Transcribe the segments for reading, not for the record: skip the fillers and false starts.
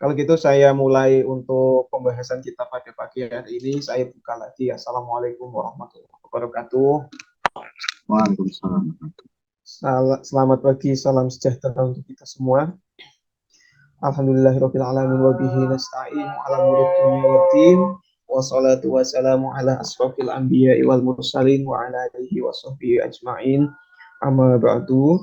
Kalau gitu saya mulai untuk pembahasan kita pada pagi hari ini. Saya buka lagi. Assalamualaikum warahmatullahi wabarakatuh. Waalaikumsalam. Selamat pagi, salam sejahtera untuk kita semua. Alhamdulillahirabbil alamin wa bihi nasta'in ala umuri dunya waddin. Wassalatu wassalamu ala asrofil anbiya'i wal mursalin wa ala alihi wa sahbihi ajma'in. Amma ba'du.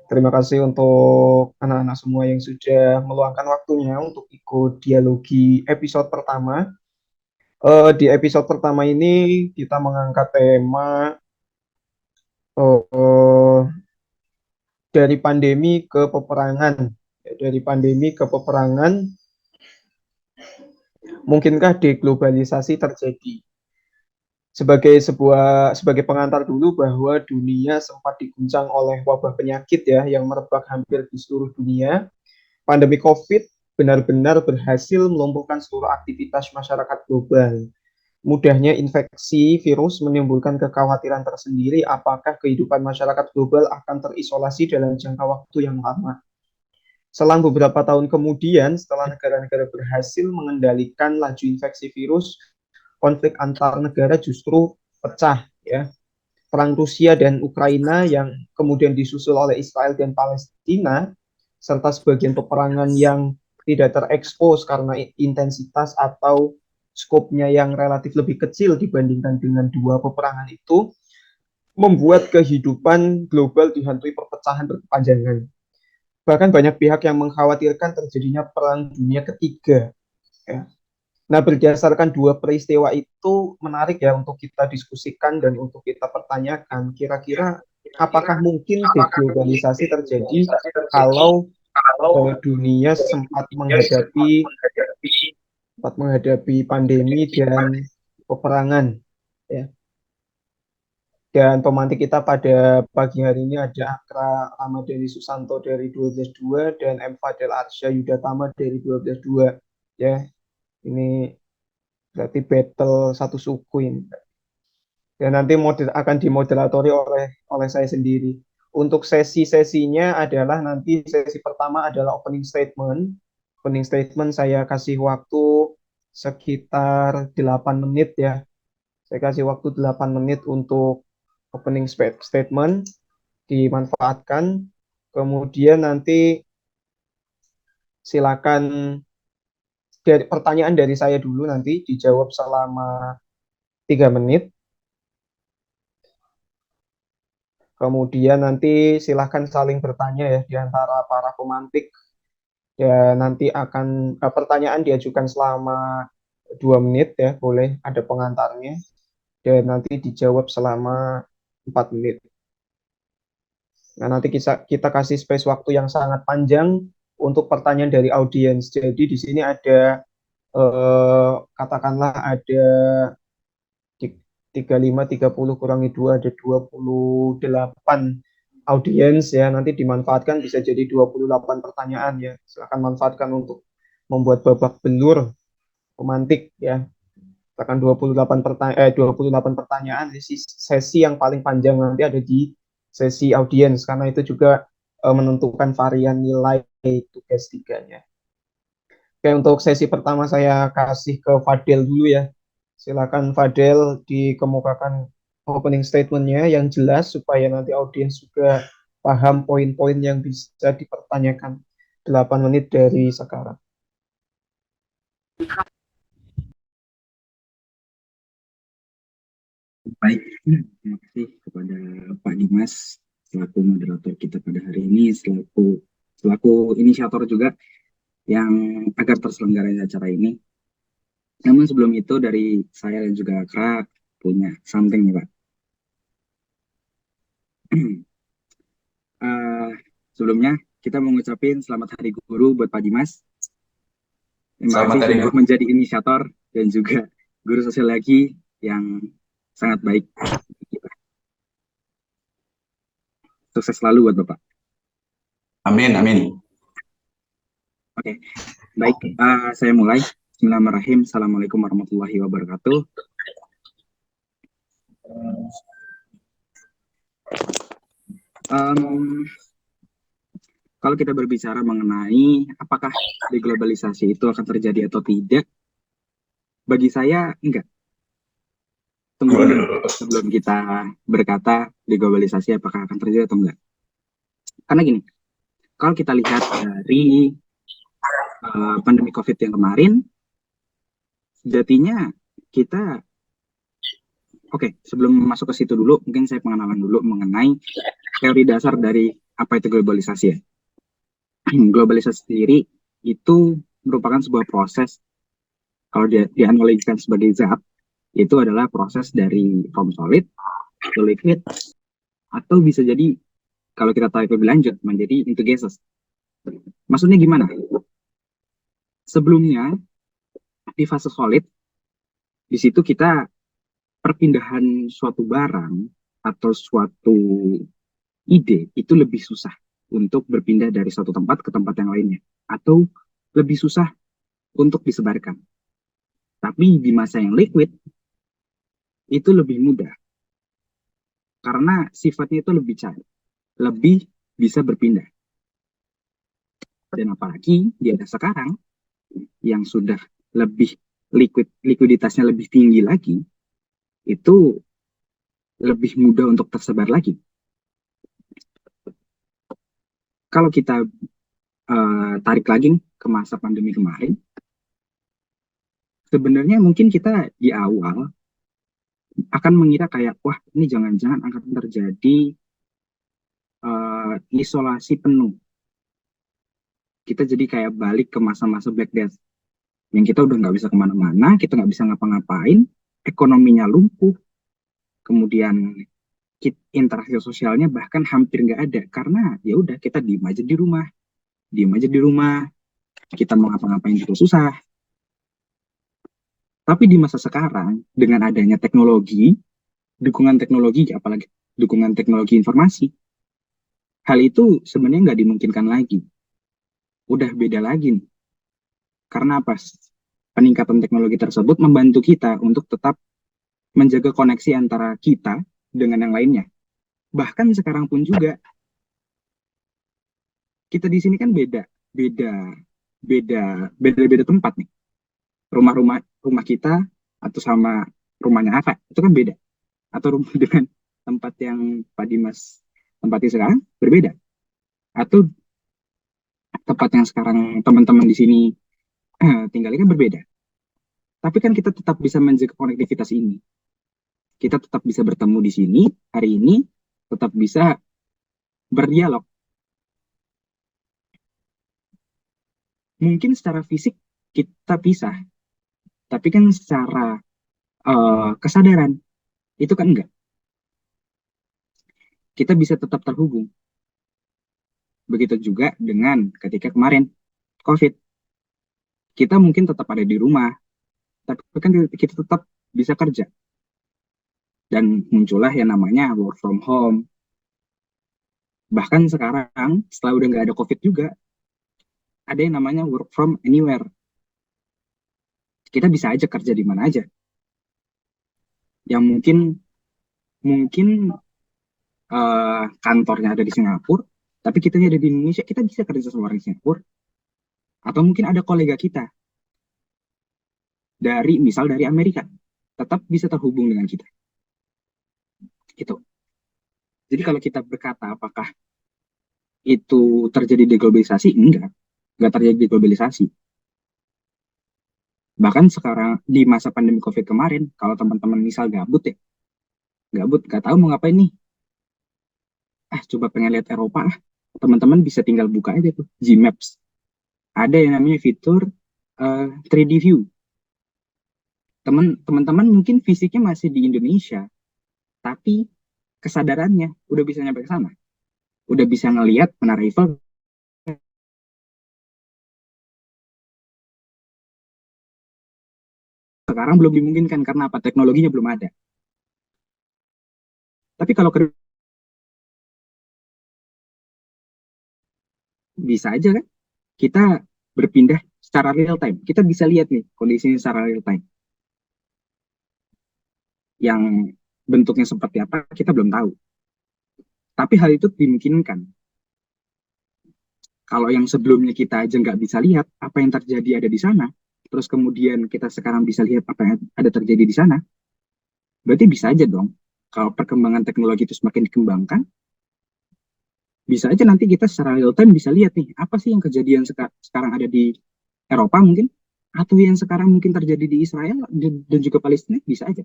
Terima kasih untuk anak-anak semua yang sudah meluangkan waktunya untuk ikut dialogi episode pertama. Di episode pertama ini kita mengangkat tema eh, dari pandemi ke peperangan. Dari pandemi ke peperangan, mungkinkah deglobalisasi terjadi? Sebagai pengantar dulu bahwa dunia sempat diguncang oleh wabah penyakit ya yang merebak hampir di seluruh dunia. Pandemi COVID benar-benar berhasil melumpuhkan seluruh aktivitas masyarakat global. Mudahnya infeksi virus menimbulkan kekhawatiran tersendiri apakah kehidupan masyarakat global akan terisolasi dalam jangka waktu yang lama. Selang beberapa tahun kemudian, setelah negara-negara berhasil mengendalikan laju infeksi virus, konflik antar negara justru pecah ya. Perang Rusia dan Ukraina yang kemudian disusul oleh Israel dan Palestina serta sebagian peperangan yang tidak terekspos karena intensitas atau skopnya yang relatif lebih kecil dibandingkan dengan dua peperangan itu membuat kehidupan global dihantui perpecahan berkepanjangan. Bahkan banyak pihak yang mengkhawatirkan terjadinya perang dunia ketiga. Ya. Nah, berdasarkan dua peristiwa itu menarik ya untuk kita diskusikan dan untuk kita pertanyakan. Kira-kira apakah mungkin deglobalisasi terjadi kalau dunia sempat menghadapi pandemi dan peperangan? Ya. Dan pemantik kita pada pagi hari ini ada Akra Ramadhani Susanto dari 12.2 dan M. Fadel Arsya Yudatama dari 12.2. Ya, ini berarti battle satu suku ini. Dan nanti akan dimoderatori oleh saya sendiri. Untuk sesi-sesinya adalah nanti sesi pertama adalah opening statement. Opening statement saya kasih waktu sekitar 8 menit ya. Saya kasih waktu 8 menit untuk opening statement dimanfaatkan. Kemudian nanti silakan pertanyaan dari saya dulu nanti dijawab selama 3 menit. Kemudian nanti silahkan saling bertanya ya di antara para pemantik. Ya nanti akan pertanyaan diajukan selama 2 menit ya, boleh ada pengantarnya. Dan nanti dijawab selama 4 menit. Nah nanti kita kasih space waktu yang sangat panjang untuk pertanyaan dari audiens. Jadi di sini ada katakanlah ada 35, 30 kurangi 2 ada 28 audiens ya, nanti dimanfaatkan bisa jadi 28 pertanyaan ya. Silakan manfaatkan untuk membuat babak belur pemantik ya. Akan 28 pertanyaan sesi yang paling panjang nanti ada di sesi audiens karena itu juga menentukan varian nilai tugas tiganya. Oke, untuk sesi pertama saya kasih ke Fadel dulu ya. Silakan Fadel dikemukakan opening statement-nya yang jelas supaya nanti audiens juga paham poin-poin yang bisa dipertanyakan. 8 menit dari sekarang. Baik, terima kasih kepada Pak Dimas selaku moderator kita pada hari ini, selaku inisiator juga yang agar terselenggaranya acara ini. Namun sebelum itu dari saya dan juga Kak punya something nih Pak. Eh, Sebelumnya kita mau ngucapin selamat Hari Guru buat Pak Dimas. Terima Selamat kasih hari sudah Guru. menjadi inisiator dan juga guru sosiologi yang sangat baik. Sukses selalu buat Bapak. Amin, amin. Oke, baik. Saya mulai. Bismillahirrahmanirrahim. Assalamualaikum warahmatullahi wabarakatuh. Kalau kita berbicara mengenai apakah deglobalisasi itu akan terjadi atau tidak, bagi saya enggak. Tunggu dulu nih, sebelum kita berkata deglobalisasi apakah akan terjadi atau enggak. Karena gini, kalau kita lihat dari pandemi COVID yang kemarin, sejatinya kita, oke, sebelum masuk ke situ dulu, mungkin saya pengenalan dulu mengenai teori dasar dari apa itu globalisasi ya. Globalisasi sendiri itu merupakan sebuah proses, kalau dia dianalogikan sebagai zat, itu adalah proses dari from solid to liquid, atau bisa jadi kalau kita tarik lebih lanjut menjadi into gases. Maksudnya gimana? Sebelumnya di fase solid, di situ kita perpindahan suatu barang atau suatu ide itu lebih susah untuk berpindah dari satu tempat ke tempat yang lainnya, atau lebih susah untuk disebarkan. Tapi di masa yang liquid itu lebih mudah karena sifatnya itu lebih cair, lebih bisa berpindah. Dan apalagi di era sekarang yang sudah lebih likuiditasnya lebih tinggi lagi, itu lebih mudah untuk tersebar lagi. Kalau kita tarik lagi ke masa pandemi kemarin, sebenarnya mungkin kita di awal akan mengira kayak, wah ini jangan-jangan akan terjadi isolasi penuh. Kita jadi kayak balik ke masa-masa Black Death, yang kita udah nggak bisa kemana-mana, kita nggak bisa ngapa-ngapain, ekonominya lumpuh, kemudian interaksi sosialnya bahkan hampir nggak ada, karena ya udah kita diem aja di rumah, kita mau ngapa-ngapain juga susah. Tapi di masa sekarang, dengan adanya teknologi, dukungan teknologi, apalagi dukungan teknologi informasi, hal itu sebenarnya nggak dimungkinkan lagi. Udah beda lagi nih. Karena apa? Peningkatan teknologi tersebut membantu kita untuk tetap menjaga koneksi antara kita dengan yang lainnya. Bahkan sekarang pun juga, kita di sini kan beda tempat nih. Rumah kita atau sama rumahnya Aka itu kan beda. Atau rumah dengan tempat yang Pak Dimas tempati sekarang berbeda. Atau tempat yang sekarang teman-teman di sini tinggalnya kan berbeda. Tapi kan kita tetap bisa menjaga konektivitas ini. Kita tetap bisa bertemu di sini hari ini, tetap bisa berdialog. Mungkin secara fisik kita pisah, tapi kan secara kesadaran itu kan enggak. Kita bisa tetap terhubung. Begitu juga dengan ketika kemarin COVID. Kita mungkin tetap ada di rumah, tapi kan kita tetap bisa kerja. Dan muncullah yang namanya work from home. Bahkan sekarang, setelah udah nggak ada COVID juga, ada yang namanya work from anywhere. Kita bisa aja kerja di mana aja. Yang mungkin kantornya ada di Singapura, tapi kita ada di Indonesia, kita bisa kerja sama orang Singapura. Atau mungkin ada kolega kita misal dari Amerika, tetap bisa terhubung dengan kita. Gitu. Jadi kalau kita berkata apakah itu terjadi deglobalisasi, enggak terjadi deglobalisasi. Bahkan sekarang di masa pandemi COVID kemarin, kalau teman-teman misal gabut, nggak tahu mau ngapain nih, coba pengen lihat Eropa, teman-teman bisa tinggal buka aja tuh Gmaps. Ada yang namanya fitur 3D view. Teman-teman mungkin fisiknya masih di Indonesia, tapi kesadarannya udah bisa nyampe ke sana. Udah bisa ngelihat Menara Eiffel. Sekarang belum dimungkinkan karena apa? Teknologinya belum ada. Tapi kalau bisa aja kan kita berpindah secara real time. Kita bisa lihat nih kondisinya secara real time. Yang bentuknya seperti apa kita belum tahu. Tapi hal itu dimungkinkan. Kalau yang sebelumnya kita aja nggak bisa lihat apa yang terjadi ada di sana, terus kemudian kita sekarang bisa lihat apa yang ada terjadi di sana, berarti bisa aja dong. Kalau perkembangan teknologi itu semakin dikembangkan, bisa aja nanti kita secara real time bisa lihat nih, apa sih yang kejadian sekarang ada di Eropa mungkin, atau yang sekarang mungkin terjadi di Israel dan juga Palestina, bisa aja.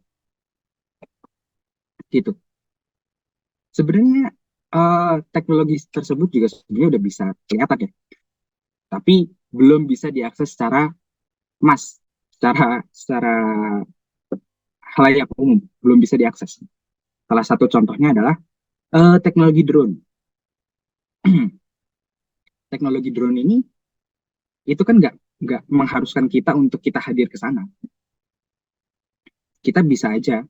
Gitu. Sebenarnya teknologi tersebut juga sebenarnya udah bisa kelihatan ya, tapi belum bisa diakses secara mass, secara halayak umum, belum bisa diakses. Salah satu contohnya adalah teknologi drone. Teknologi drone ini itu kan nggak mengharuskan kita untuk kita hadir ke sana. Kita bisa aja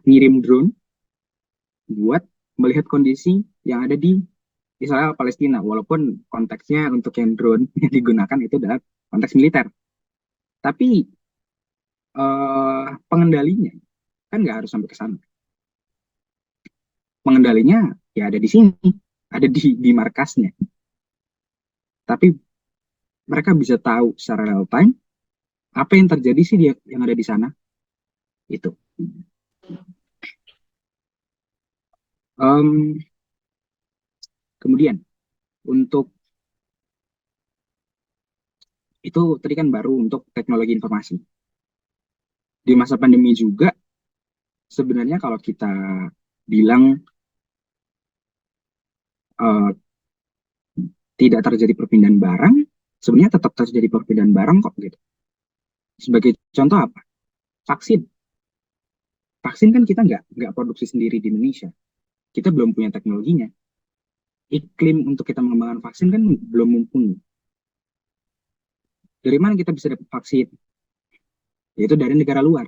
ngirim drone buat melihat kondisi yang ada di Israel Palestina, walaupun konteksnya untuk yang drone yang digunakan itu adalah konteks militer. Tapi pengendalinya kan nggak harus sampai ke sana. Pengendalinya ya ada di sini, ada di markasnya. Tapi mereka bisa tahu secara real time apa yang terjadi sih yang ada di sana. Itu. Um, Kemudian untuk itu tadi kan baru untuk teknologi informasi. Di masa pandemi juga sebenarnya kalau kita bilang uh, tidak terjadi perpindahan barang, sebenarnya tetap terjadi perpindahan barang kok gitu. Sebagai contoh apa? Vaksin. Vaksin kan kita nggak produksi sendiri di Indonesia. Kita belum punya teknologinya. Iklim untuk kita mengembangkan vaksin kan belum mumpuni. Dari mana kita bisa dapat vaksin? Yaitu dari negara luar.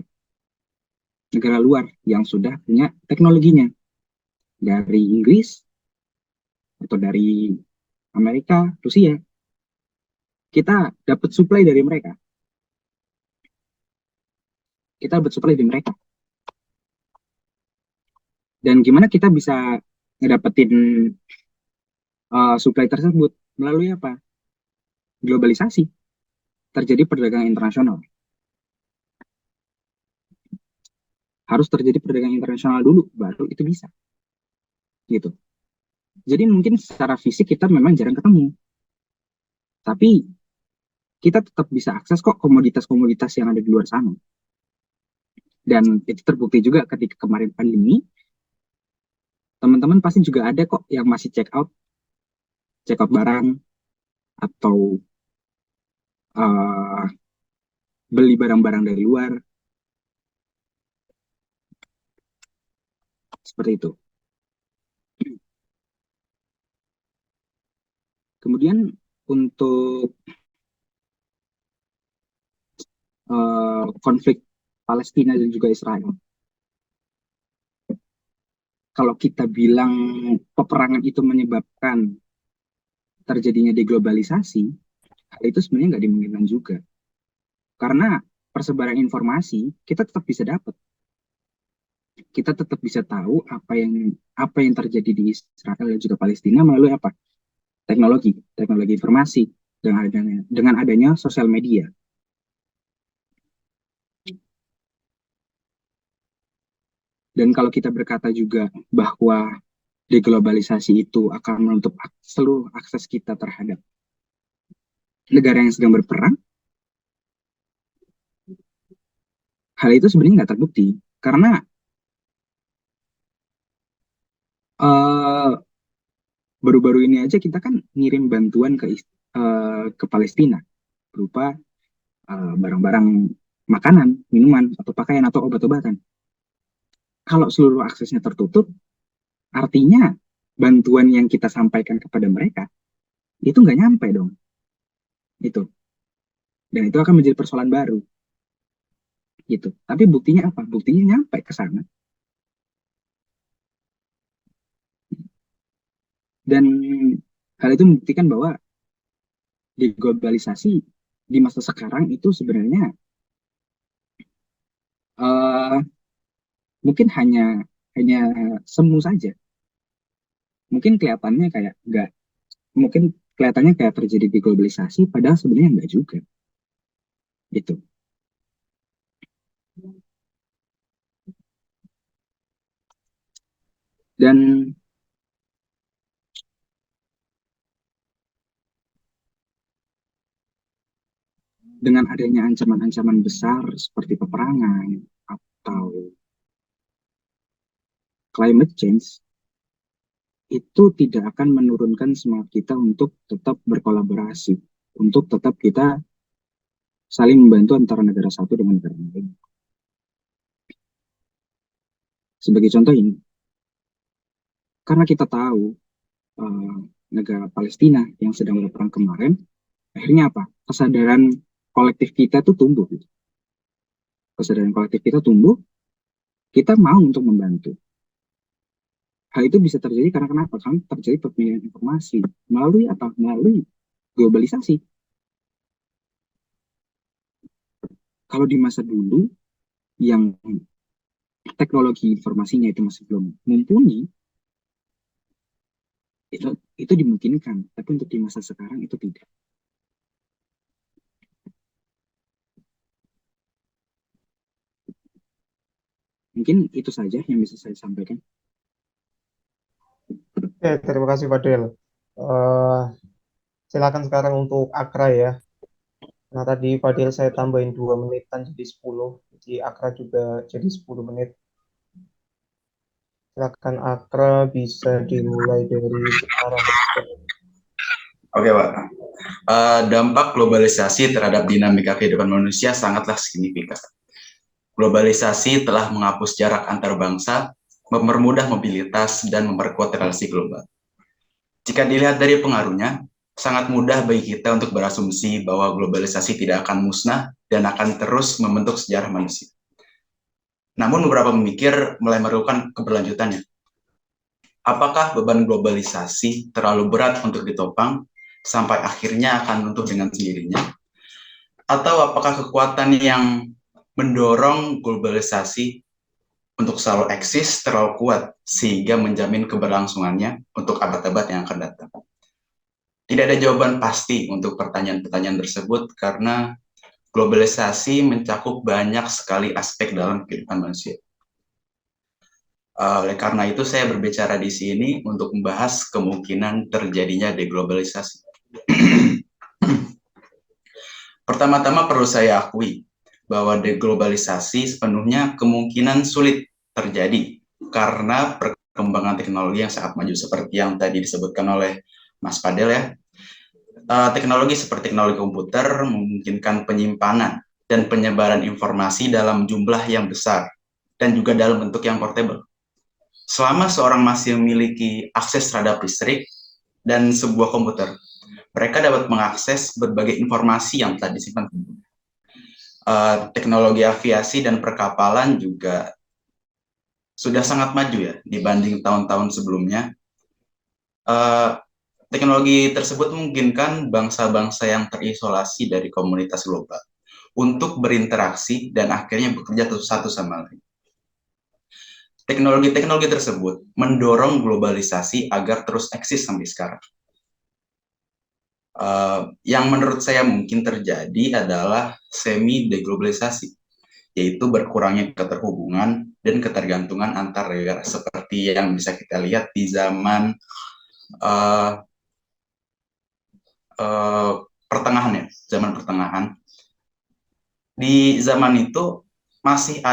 Negara luar yang sudah punya teknologinya. Dari Inggris, atau dari Amerika, Rusia. Kita dapat supply dari mereka. Kita dapat supply dari mereka. Dan gimana kita bisa ngedapetin supply tersebut? Melalui apa? Globalisasi. Terjadi perdagangan internasional. Harus terjadi perdagangan internasional dulu, baru itu bisa. Gitu. Jadi mungkin secara fisik kita memang jarang ketemu. Tapi kita tetap bisa akses kok komoditas-komoditas yang ada di luar sana. Dan itu terbukti juga ketika kemarin pandemi, teman-teman pasti juga ada kok yang masih check out barang, atau uh, beli barang-barang dari luar, seperti itu. Kemudian untuk konflik Palestina dan juga Israel, kalau kita bilang peperangan itu menyebabkan terjadinya deglobalisasi, hal itu sebenarnya nggak dimungkinkan juga. Karena persebaran informasi kita tetap bisa dapat. Kita tetap bisa tahu apa yang terjadi di Israel dan juga Palestina melalui apa? Teknologi informasi dengan adanya sosial media. Dan kalau kita berkata juga bahwa deglobalisasi itu akan menutup seluruh akses kita terhadap negara yang sedang berperang, hal itu sebenarnya nggak terbukti. Karena uh, baru-baru ini aja kita kan ngirim bantuan ke Palestina berupa barang-barang makanan, minuman, atau pakaian, atau obat-obatan. Kalau seluruh aksesnya tertutup, artinya bantuan yang kita sampaikan kepada mereka itu nggak nyampe dong. Itu. Dan itu akan menjadi persoalan baru. Gitu. Tapi buktinya apa? Buktinya nyampe ke sana. Dan hal itu membuktikan bahwa deglobalisasi di masa sekarang itu sebenarnya uh, mungkin hanya semu saja. Mungkin kelihatannya kayak mungkin kelihatannya kayak terjadi deglobalisasi, padahal sebenarnya enggak juga. Gitu. Dan dengan adanya ancaman-ancaman besar seperti peperangan atau climate change, itu tidak akan menurunkan semangat kita untuk tetap berkolaborasi, untuk tetap kita saling membantu antara negara satu dengan negara lain. Sebagai contoh ini, karena kita tahu eh, negara Palestina yang sedang berperang kemarin, akhirnya apa? Kesadaran kolektif kita tuh tumbuh. Gitu. Kesadaran kolektif kita tumbuh, kita mau untuk membantu. Hal itu bisa terjadi karena kenapa? Karena terjadi perpindahan informasi melalui apa? Melalui globalisasi. Kalau di masa dulu yang teknologi informasinya itu masih belum mumpuni, itu dimungkinkan. Tapi untuk di masa sekarang itu tidak. Mungkin itu saja yang bisa saya sampaikan. Oke, terima kasih Fadil. Eh, Silakan sekarang untuk Akra ya. Nah, tadi Fadil saya tambahin 2 menitan jadi 10. Jadi Akra juga jadi 10 menit. Silakan Akra bisa dimulai dari sekarang. Oke, Pak. Dampak globalisasi terhadap dinamika kehidupan manusia sangatlah signifikan. Globalisasi telah menghapus jarak antar bangsa, mempermudah mobilitas, dan memperkuat relasi global. Jika dilihat dari pengaruhnya, sangat mudah bagi kita untuk berasumsi bahwa globalisasi tidak akan musnah dan akan terus membentuk sejarah manusia. Namun beberapa pemikir mulai meragukan keberlanjutannya. Apakah beban globalisasi terlalu berat untuk ditopang sampai akhirnya akan runtuh dengan sendirinya? Atau apakah kekuatan yang mendorong globalisasi untuk selalu eksis terlalu kuat sehingga menjamin keberlangsungannya untuk abad-abad yang akan datang? Tidak ada jawaban pasti untuk pertanyaan-pertanyaan tersebut karena globalisasi mencakup banyak sekali aspek dalam kehidupan manusia. Oleh karena itu, saya berbicara di sini untuk membahas kemungkinan terjadinya deglobalisasi. Pertama-tama perlu saya akui bahwa deglobalisasi sepenuhnya kemungkinan sulit terjadi karena perkembangan teknologi yang sangat maju seperti yang tadi disebutkan oleh Mas Fadel ya. Teknologi seperti teknologi komputer memungkinkan penyimpanan dan penyebaran informasi dalam jumlah yang besar dan juga dalam bentuk yang portable. Selama seorang masih memiliki akses terhadap listrik dan sebuah komputer, mereka dapat mengakses berbagai informasi yang telah disimpan. Teknologi aviasi dan perkapalan juga sudah sangat maju ya dibanding tahun-tahun sebelumnya. Teknologi tersebut memungkinkan bangsa-bangsa yang terisolasi dari komunitas global untuk berinteraksi dan akhirnya bekerja satu sama lain. Teknologi-teknologi tersebut mendorong globalisasi agar terus eksis sampai sekarang. Yang menurut saya mungkin terjadi adalah semi-deglobalisasi, yaitu berkurangnya keterhubungan dan ketergantungan antar negara, seperti yang bisa kita lihat di zaman pertengahan ya, zaman pertengahan. Di zaman itu masih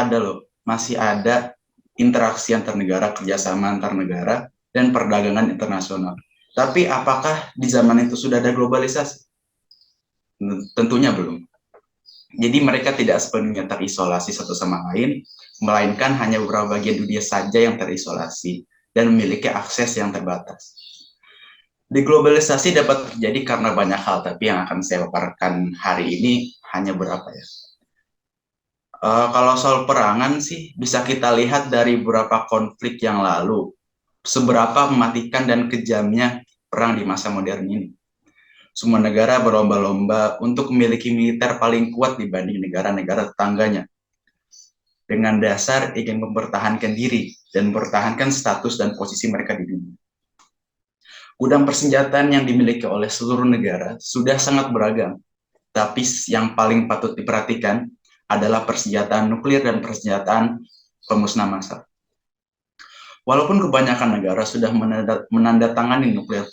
ada interaksi antar negara, kerjasama antar negara, dan perdagangan internasional. Tapi apakah di zaman itu sudah ada globalisasi? Tentunya belum. Jadi mereka tidak sepenuhnya terisolasi satu sama lain, melainkan hanya beberapa bagian dunia saja yang terisolasi dan memiliki akses yang terbatas. Deglobalisasi dapat terjadi karena banyak hal, tapi yang akan saya paparkan hari ini hanya berapa ya. Kalau soal perangan sih bisa kita lihat dari beberapa konflik yang lalu, seberapa mematikan dan kejamnya perang di masa modern ini. Semua negara berlomba-lomba untuk memiliki militer paling kuat dibanding negara-negara tetangganya, dengan dasar ingin mempertahankan diri dan mempertahankan status dan posisi mereka di dunia. Gudang persenjataan yang dimiliki oleh seluruh negara sudah sangat beragam, tapi yang paling patut diperhatikan adalah persenjataan nuklir dan persenjataan pemusnah massal. Walaupun kebanyakan negara sudah menandatangani Nuclear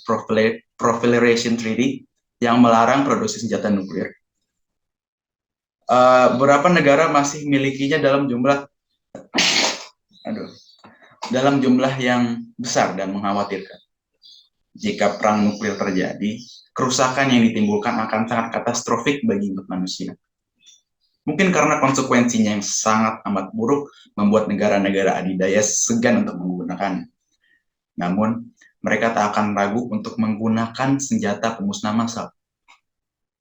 Proliferation Treaty yang melarang produksi senjata nuklir, beberapa negara masih milikinya dalam jumlah yang besar dan mengkhawatirkan. Jika perang nuklir terjadi, kerusakan yang ditimbulkan akan sangat katastrofik bagi umat manusia. Mungkin karena konsekuensinya yang sangat amat buruk membuat negara-negara adidaya segan untuk menggunakannya. Namun, mereka tak akan ragu untuk menggunakan senjata pemusnah massal.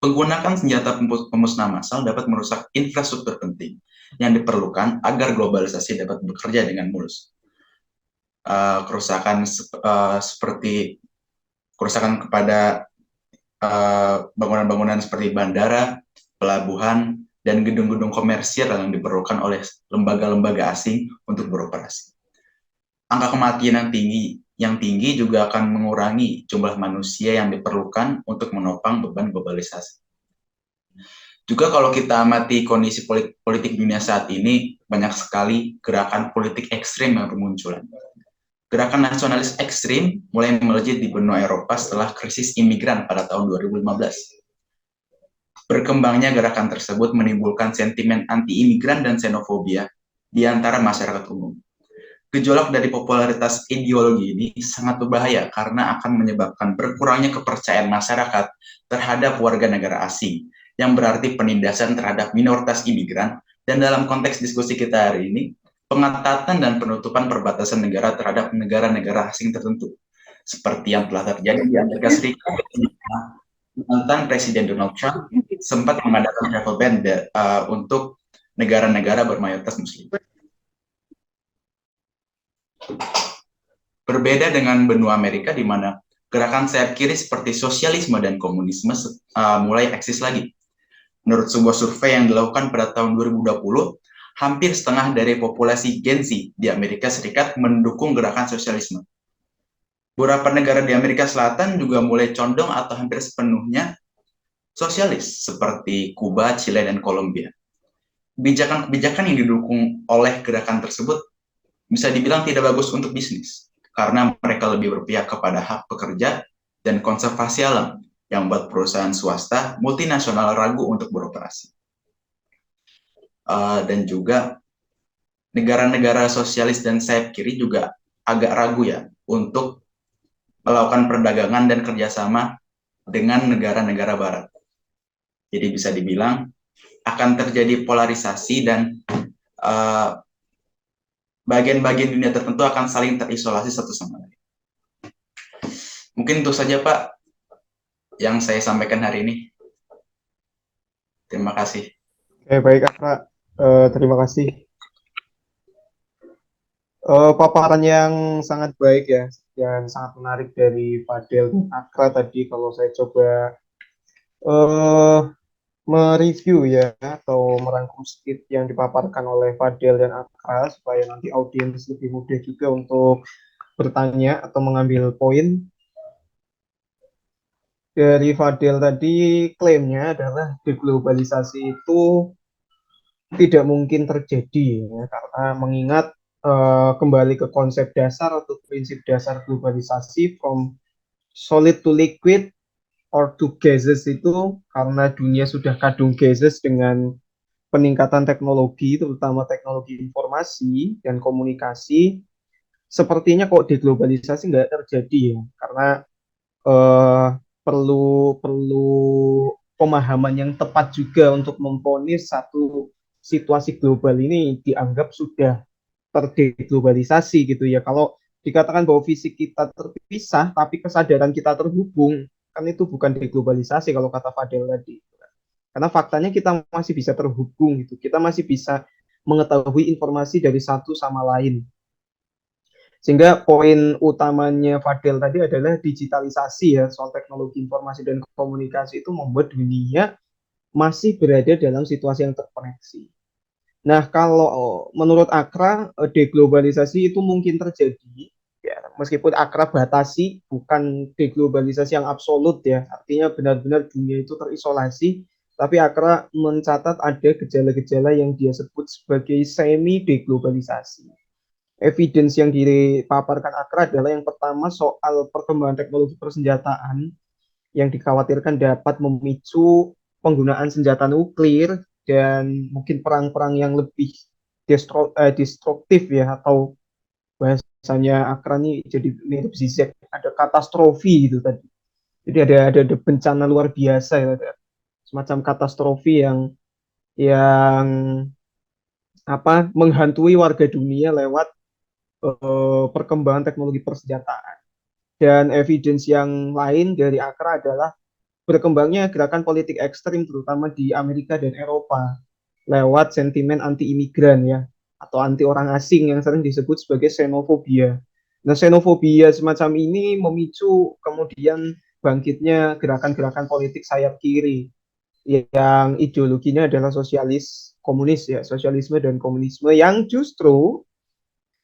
Penggunaan senjata pemusnah massal dapat merusak infrastruktur penting yang diperlukan agar globalisasi dapat bekerja dengan mulus. Kerusakan seperti kerusakan kepada bangunan-bangunan seperti bandara, pelabuhan, dan gedung-gedung komersial yang diperlukan oleh lembaga-lembaga asing untuk beroperasi. Angka kematian yang tinggi juga akan mengurangi jumlah manusia yang diperlukan untuk menopang beban globalisasi. Juga kalau kita amati kondisi politik dunia saat ini, banyak sekali gerakan politik ekstrim yang bermunculan. Gerakan nasionalis ekstrim mulai melejit di benua Eropa setelah krisis imigran pada tahun 2015. Berkembangnya gerakan tersebut menimbulkan sentimen anti-imigran dan xenofobia di antara masyarakat umum. Gejolak dari popularitas ideologi ini sangat berbahaya karena akan menyebabkan berkurangnya kepercayaan masyarakat terhadap warga negara asing, yang berarti penindasan terhadap minoritas imigran, dan dalam konteks diskusi kita hari ini, pengetatan dan penutupan perbatasan negara terhadap negara-negara asing tertentu, seperti yang telah terjadi di Amerika Serikat. Mantan Presiden Donald Trump sempat mengadakan travel ban untuk negara-negara bermayoritas Muslim. Berbeda dengan benua Amerika, di mana gerakan sayap kiri seperti sosialisme dan komunisme mulai eksis lagi. Menurut sebuah survei yang dilakukan pada tahun 2020, hampir setengah dari populasi Gen Z di Amerika Serikat mendukung gerakan sosialisme. Beberapa negara di Amerika Selatan juga mulai condong atau hampir sepenuhnya sosialis, seperti Kuba, Chile, dan Kolombia. Kebijakan-kebijakan yang didukung oleh gerakan tersebut bisa dibilang tidak bagus untuk bisnis, karena mereka lebih berpihak kepada hak pekerja dan konservasi alam, yang membuat perusahaan swasta multinasional ragu untuk beroperasi. Dan juga negara-negara sosialis dan sayap kiri juga agak ragu ya untuk melakukan perdagangan dan kerjasama dengan negara-negara barat. Jadi bisa dibilang akan terjadi polarisasi dan bagian-bagian dunia tertentu akan saling terisolasi satu sama lain. Mungkin itu saja Pak yang saya sampaikan hari ini. Terima kasih. Oke, baik Pak. Terima kasih. Paparan yang sangat baik ya, dan sangat menarik dari Fadel dan Akra tadi. Kalau saya coba mereview ya, atau merangkum sedikit yang dipaparkan oleh Fadel dan Akra, supaya nanti audiens lebih mudah juga untuk bertanya atau mengambil poin. Dari Fadel tadi, klaimnya adalah deglobalisasi itu tidak mungkin terjadi ya, karena mengingat kembali ke konsep dasar atau prinsip dasar globalisasi, from solid to liquid or to gases, itu karena dunia sudah kadung gases dengan peningkatan teknologi, terutama teknologi informasi dan komunikasi. Sepertinya kok deglobalisasi nggak terjadi ya, karena perlu pemahaman yang tepat juga untuk memvonis satu situasi global ini dianggap sudah terdeglobalisasi gitu ya. Kalau dikatakan bahwa fisik kita terpisah tapi kesadaran kita terhubung, kan itu bukan deglobalisasi kalau kata Fadel tadi. Karena faktanya kita masih bisa terhubung gitu. Kita masih bisa mengetahui informasi dari satu sama lain. Sehingga poin utamanya Fadel tadi adalah digitalisasi ya, soal teknologi informasi dan komunikasi itu membuat dunia masih berada dalam situasi yang terkoneksi. Nah, kalau menurut Akra, deglobalisasi itu mungkin terjadi, ya, meskipun akrab batasi, bukan deglobalisasi yang absolut ya. Artinya benar-benar dunia itu terisolasi, tapi Akra mencatat ada gejala-gejala yang dia sebut sebagai semi deglobalisasi. Evidence yang dipaparkan Akra adalah yang pertama soal perkembangan teknologi persenjataan yang dikhawatirkan dapat memicu penggunaan senjata nuklir dan mungkin perang-perang yang lebih destruktif ya, atau bahasanya Akra nih jadi mirip Zizek, ada katastrofi gitu tadi. Jadi ada bencana luar biasa ya, ada semacam katastrofi yang menghantui warga dunia lewat perkembangan teknologi persenjataan. Dan evidence yang lain dari Akra adalah berkembangnya gerakan politik ekstrim terutama di Amerika dan Eropa lewat sentimen anti imigran ya, atau anti orang asing yang sering disebut sebagai xenofobia. Nah, xenofobia semacam ini memicu kemudian bangkitnya gerakan-gerakan politik sayap kiri yang ideologinya adalah sosialis komunis ya, sosialisme dan komunisme yang justru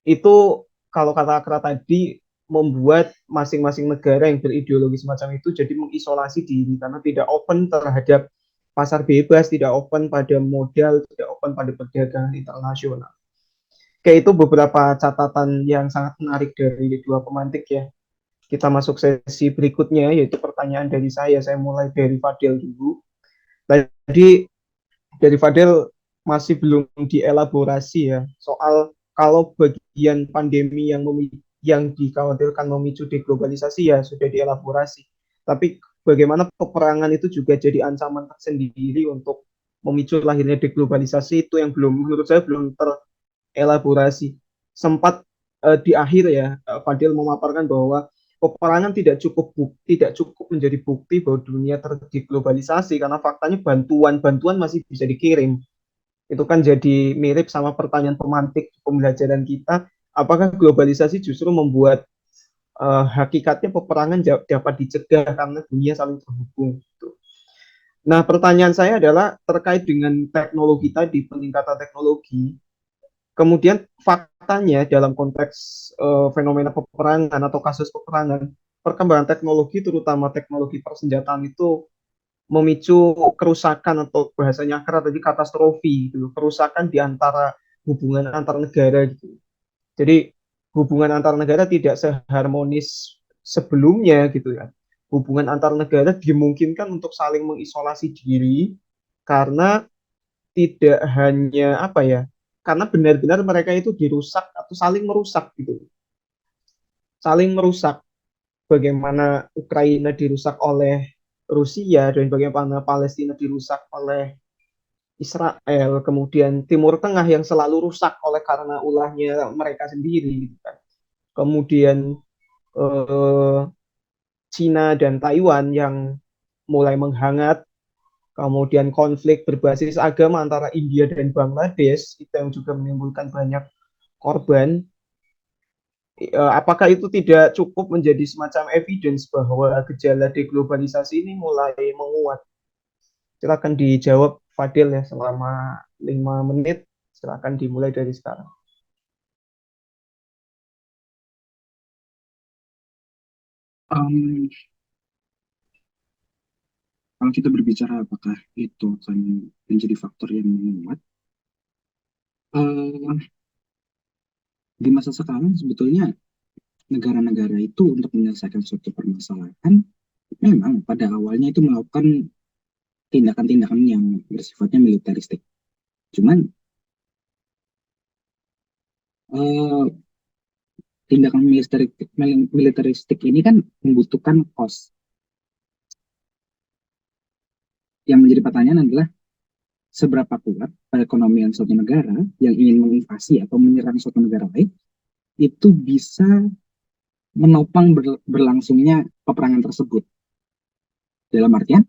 itu kalau kata Akra tadi membuat masing-masing negara yang berideologi semacam itu jadi mengisolasi diri karena tidak open terhadap pasar bebas, tidak open pada modal, tidak open pada perdagangan internasional. Kayak itu beberapa catatan yang sangat menarik dari dua pemantik ya. Kita masuk sesi berikutnya, yaitu pertanyaan dari saya. Saya mulai dari Fadel dulu. Tadi dari Fadel masih belum dielaborasi ya soal kalau bagian pandemi yang dikhawatirkan memicu deglobalisasi ya sudah dielaborasi. Tapi bagaimana peperangan itu juga jadi ancaman tersendiri untuk memicu lahirnya deglobalisasi, itu yang belum, menurut saya belum terelaborasi. Sempat di akhir ya Fadil memaparkan bahwa peperangan tidak cukup menjadi bukti bahwa dunia terdeglobalisasi karena faktanya bantuan masih bisa dikirim. Itu kan jadi mirip sama pertanyaan pemantik pembelajaran kita, apakah globalisasi justru membuat hakikatnya peperangan dapat dicegah karena dunia saling terhubung gitu. Nah, pertanyaan saya adalah terkait dengan teknologi tadi, peningkatan teknologi. Kemudian faktanya dalam konteks fenomena peperangan atau kasus peperangan, perkembangan teknologi terutama teknologi persenjataan itu memicu kerusakan atau bahasanya akar tadi katastrofi gitu, kerusakan di antara hubungan antar negara gitu. Jadi hubungan antar negara tidak seharmonis sebelumnya gitu ya. Hubungan antar negara dimungkinkan untuk saling mengisolasi diri karena tidak hanya karena benar-benar mereka itu dirusak atau saling merusak gitu. Saling merusak. Bagaimana Ukraina dirusak oleh Rusia dan bagaimana Palestina dirusak oleh Israel, kemudian Timur Tengah yang selalu rusak oleh karena ulahnya mereka sendiri gitu kan. Kemudian eh, Cina dan Taiwan yang mulai menghangat, kemudian konflik berbasis agama antara India dan Bangladesh itu yang juga menimbulkan banyak korban. Apakah itu tidak cukup menjadi semacam evidence bahwa gejala deglobalisasi ini mulai menguat? Silakan dijawab Fadil ya selama 5 menit. Silakan dimulai dari sekarang. Um, Kalau kita berbicara apakah itu akan menjadi faktor yang menguat, uh, di masa sekarang sebetulnya negara-negara itu untuk menyelesaikan suatu permasalahan memang pada awalnya itu melakukan tindakan-tindakan yang bersifatnya militeristik. Cuman uh, tindakan militeristik ini kan membutuhkan cost. Yang menjadi pertanyaan adalah seberapa kuat perekonomian suatu negara yang ingin menginvasi atau menyerang suatu negara lain itu bisa menopang berlangsungnya peperangan tersebut. Dalam artian,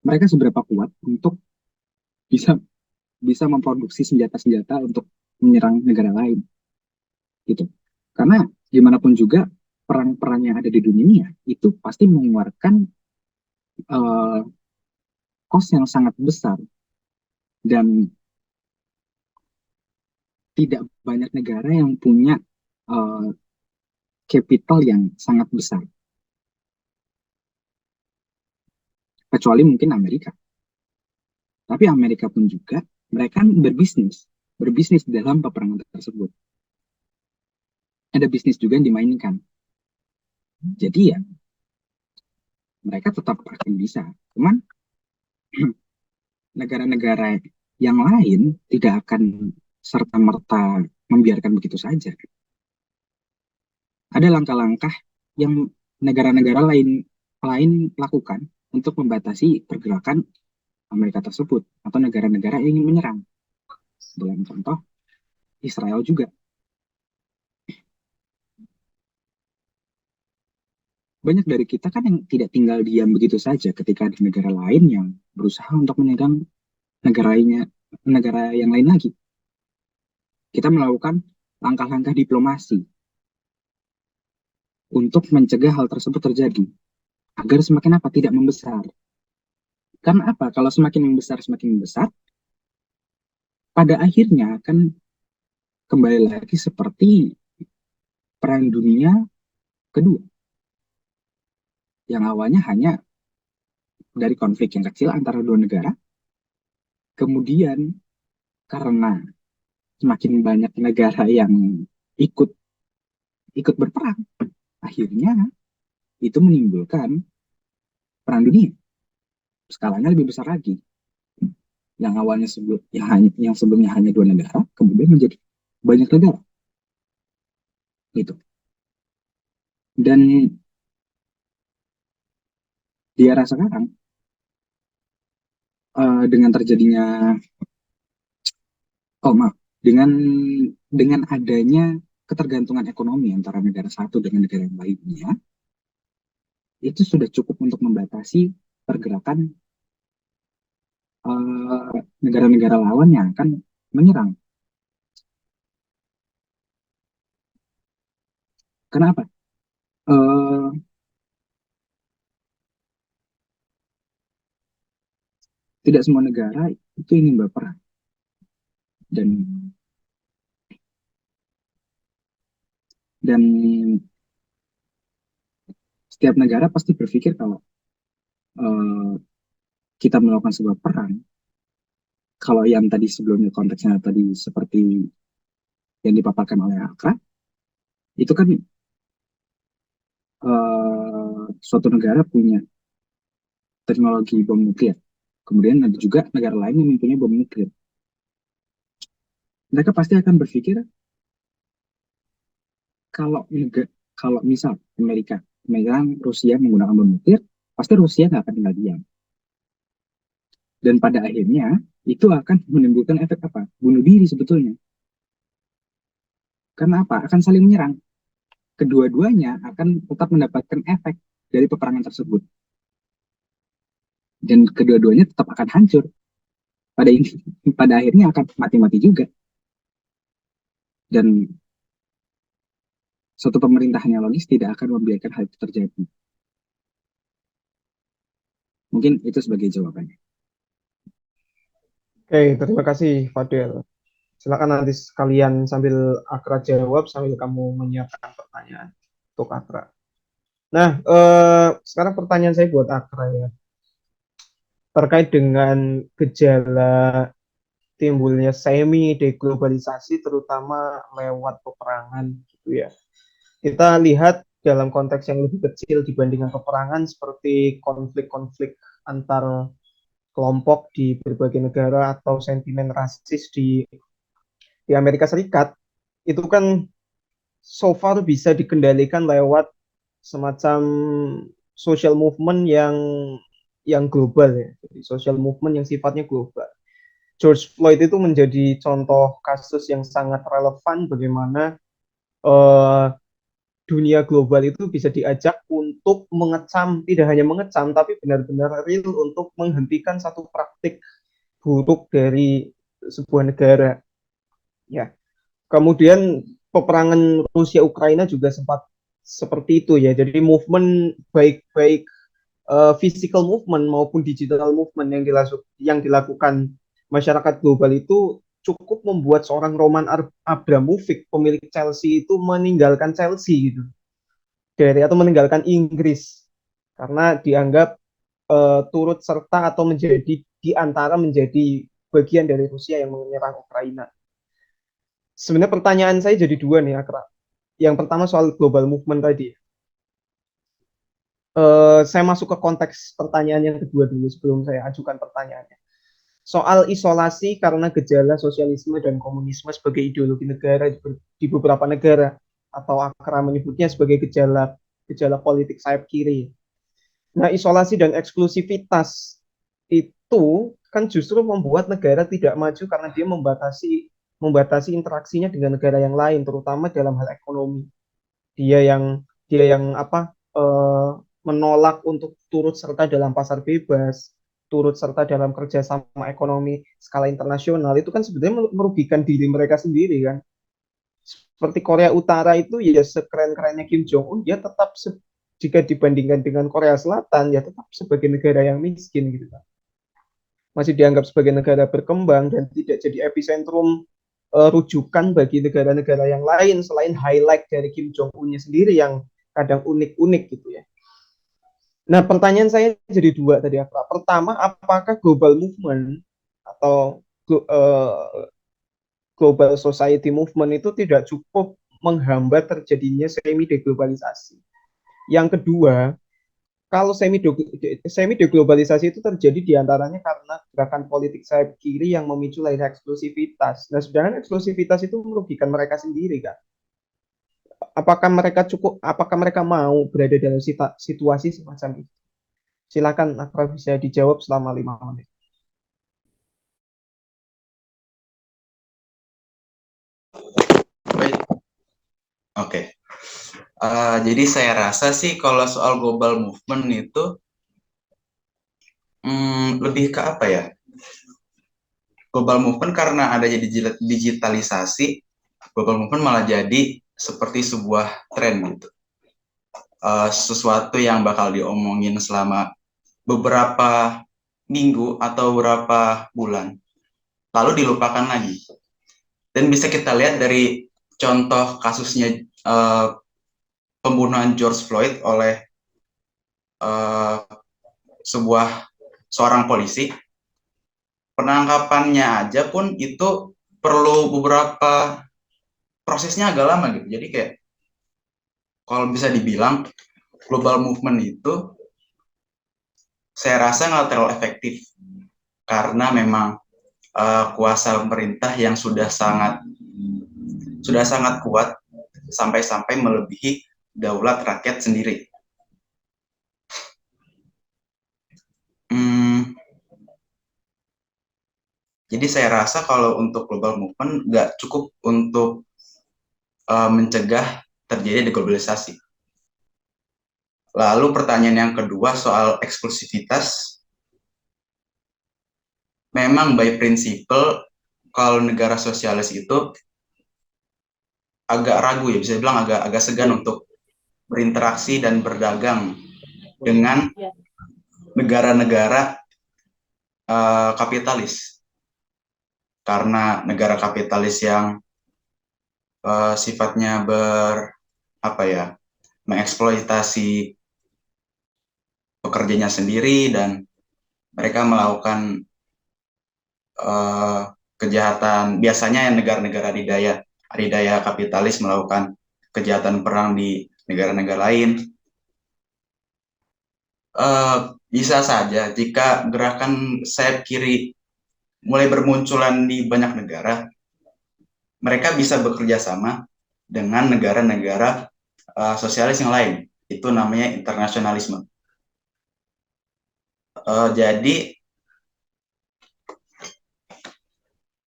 mereka seberapa kuat untuk bisa bisa memproduksi senjata-senjata untuk menyerang negara lain, gitu. Karena gimana pun juga perang-perang yang ada di dunia itu pasti mengeluarkan uh, cost yang sangat besar dan tidak banyak negara yang punya capital yang sangat besar, kecuali mungkin Amerika. Tapi Amerika pun juga mereka berbisnis dalam peperangan tersebut. Ada bisnis juga yang dimainkan. Jadi ya mereka tetap akan bisa. Cuman negara-negara yang lain tidak akan serta-merta membiarkan begitu saja. Ada langkah-langkah yang negara-negara lain lakukan untuk membatasi pergerakan Amerika tersebut atau negara-negara yang ingin menyerang. Dalam contoh, Israel juga. Banyak dari kita kan yang tidak tinggal diam begitu saja ketika ada negara lain yang berusaha untuk menyerang negara yang lain lagi. Kita melakukan langkah-langkah diplomasi untuk mencegah hal tersebut terjadi agar semakin apa tidak membesar. Karena apa? Kalau semakin membesar, pada akhirnya akan kembali lagi seperti Perang Dunia Kedua, yang awalnya hanya dari konflik yang kecil antara dua negara, kemudian karena semakin banyak negara yang ikut berperang, akhirnya itu menimbulkan perang dunia skalanya lebih besar lagi, yang awalnya yang sebelumnya hanya dua negara kemudian menjadi banyak negara gitu. Dan di era sekarang dengan terjadinya maaf, dengan adanya ketergantungan ekonomi antara negara satu dengan negara yang lainnya, itu sudah cukup untuk membatasi pergerakan negara-negara lawan yang akan menyerang. Kenapa? Tidak semua negara itu ingin berperang, dan setiap negara pasti berpikir kalau kita melakukan sebuah perang, kalau yang tadi sebelumnya konteksnya tadi seperti yang dipaparkan oleh Akra, itu kan suatu negara punya teknologi bom nuklir, kemudian ada juga negara lain yang mempunyai bom nuklir. Mereka pasti akan berpikir kalau misal Amerika menyerang Rusia menggunakan bom nuklir, pasti Rusia nggak akan tinggal diam. Dan pada akhirnya itu akan menimbulkan efek apa? Bunuh diri sebetulnya. Karena apa? Akan saling menyerang. Kedua-duanya akan tetap mendapatkan efek dari peperangan tersebut. Dan kedua-duanya tetap akan hancur. Pada akhirnya akan mati-mati juga. Dan suatu pemerintahan yang logis tidak akan membiarkan hal itu terjadi. Mungkin itu sebagai jawabannya. Oke, terima kasih Fadel. Silakan nanti sekalian sambil Akra jawab, sambil kamu menyiapkan pertanyaan untuk Akra. Nah, sekarang pertanyaan saya buat Akra ya. Terkait dengan gejala timbulnya semi-deglobalisasi terutama lewat peperangan gitu ya. Kita lihat dalam konteks yang lebih kecil dibandingkan peperangan seperti konflik-konflik antar kelompok di berbagai negara atau sentimen rasis di Amerika Serikat, itu kan so far bisa dikendalikan lewat semacam social movement yang global ya. Jadi social movement yang sifatnya global. George Floyd itu menjadi contoh kasus yang sangat relevan bagaimana dunia global itu bisa diajak untuk mengecam, tidak hanya mengecam, tapi benar-benar real untuk menghentikan satu praktik buruk dari sebuah negara. Ya, kemudian peperangan Rusia Ukraina juga sempat seperti itu ya. Jadi movement baik-baik physical movement maupun digital movement yang dilakukan masyarakat global itu cukup membuat seorang Roman Abramovich, pemilik Chelsea itu meninggalkan Chelsea gitu, atau meninggalkan Inggris karena dianggap turut serta atau menjadi bagian dari Rusia yang menyerang Ukraina. Sebenarnya pertanyaan saya jadi dua nih, Akra. Yang pertama soal global movement tadi. Saya masuk ke konteks pertanyaan yang kedua dulu sebelum saya ajukan pertanyaannya. Soal isolasi karena gejala sosialisme dan komunisme sebagai ideologi negara di beberapa negara, atau Akra menyebutnya sebagai gejala politik sayap kiri. Nah, isolasi dan eksklusivitas itu kan justru membuat negara tidak maju karena dia membatasi interaksinya dengan negara yang lain, terutama dalam hal ekonomi. Dia yang apa menolak untuk turut serta dalam pasar bebas, turut serta dalam kerjasama ekonomi skala internasional, itu kan sebenarnya merugikan diri mereka sendiri kan. Seperti Korea Utara itu ya sekeren-kerennya Kim Jong Un, dia tetap jika dibandingkan dengan Korea Selatan ya tetap sebagai negara yang miskin gitu kan. Masih dianggap sebagai negara berkembang dan tidak jadi epicentrum rujukan bagi negara-negara yang lain selain highlight dari Kim Jong Un-nya sendiri yang kadang unik-unik gitu ya. Nah, pertanyaan saya jadi dua tadi, Akra. Pertama, apakah global movement atau global society movement itu tidak cukup menghambat terjadinya semi deglobalisasi? Yang kedua, kalau semi deglobalisasi itu terjadi diantaranya karena gerakan politik sayap kiri yang memicu lahirnya eksklusivitas. Nah, sedangkan eksklusivitas itu merugikan mereka sendiri kan. Apakah mereka mau berada dalam situasi semacam itu? Silakan, Akra, bisa dijawab selama 5 menit. Baik, oke. Jadi saya rasa sih kalau soal global movement itu lebih ke apa ya? Global movement karena adanya digitalisasi, global movement malah jadi seperti sebuah tren gitu. Sesuatu yang bakal diomongin selama beberapa minggu atau beberapa bulan, lalu dilupakan lagi. Dan bisa kita lihat dari contoh kasusnya pembunuhan George Floyd oleh seorang polisi. Penangkapannya aja pun itu perlu beberapa prosesnya agak lama gitu. Jadi kayak kalau bisa dibilang global movement itu saya rasa nggak terlalu efektif karena memang kuasa pemerintah yang sudah sangat kuat sampai-sampai melebihi daulat rakyat sendiri. Jadi saya rasa kalau untuk global movement nggak cukup untuk mencegah terjadi deglobalisasi. Lalu pertanyaan yang kedua soal eksklusivitas, memang by principle kalau negara sosialis itu agak ragu ya, bisa bilang agak segan untuk berinteraksi dan berdagang dengan negara-negara kapitalis. Karena negara kapitalis yang sifatnya mengeksploitasi pekerjanya sendiri dan mereka melakukan kejahatan, biasanya negara-negara adidaya kapitalis melakukan kejahatan perang di negara-negara lain. Bisa saja jika gerakan sayap kiri mulai bermunculan di banyak negara, mereka bisa bekerja sama dengan negara-negara sosialis yang lain. Itu namanya internasionalisme. Jadi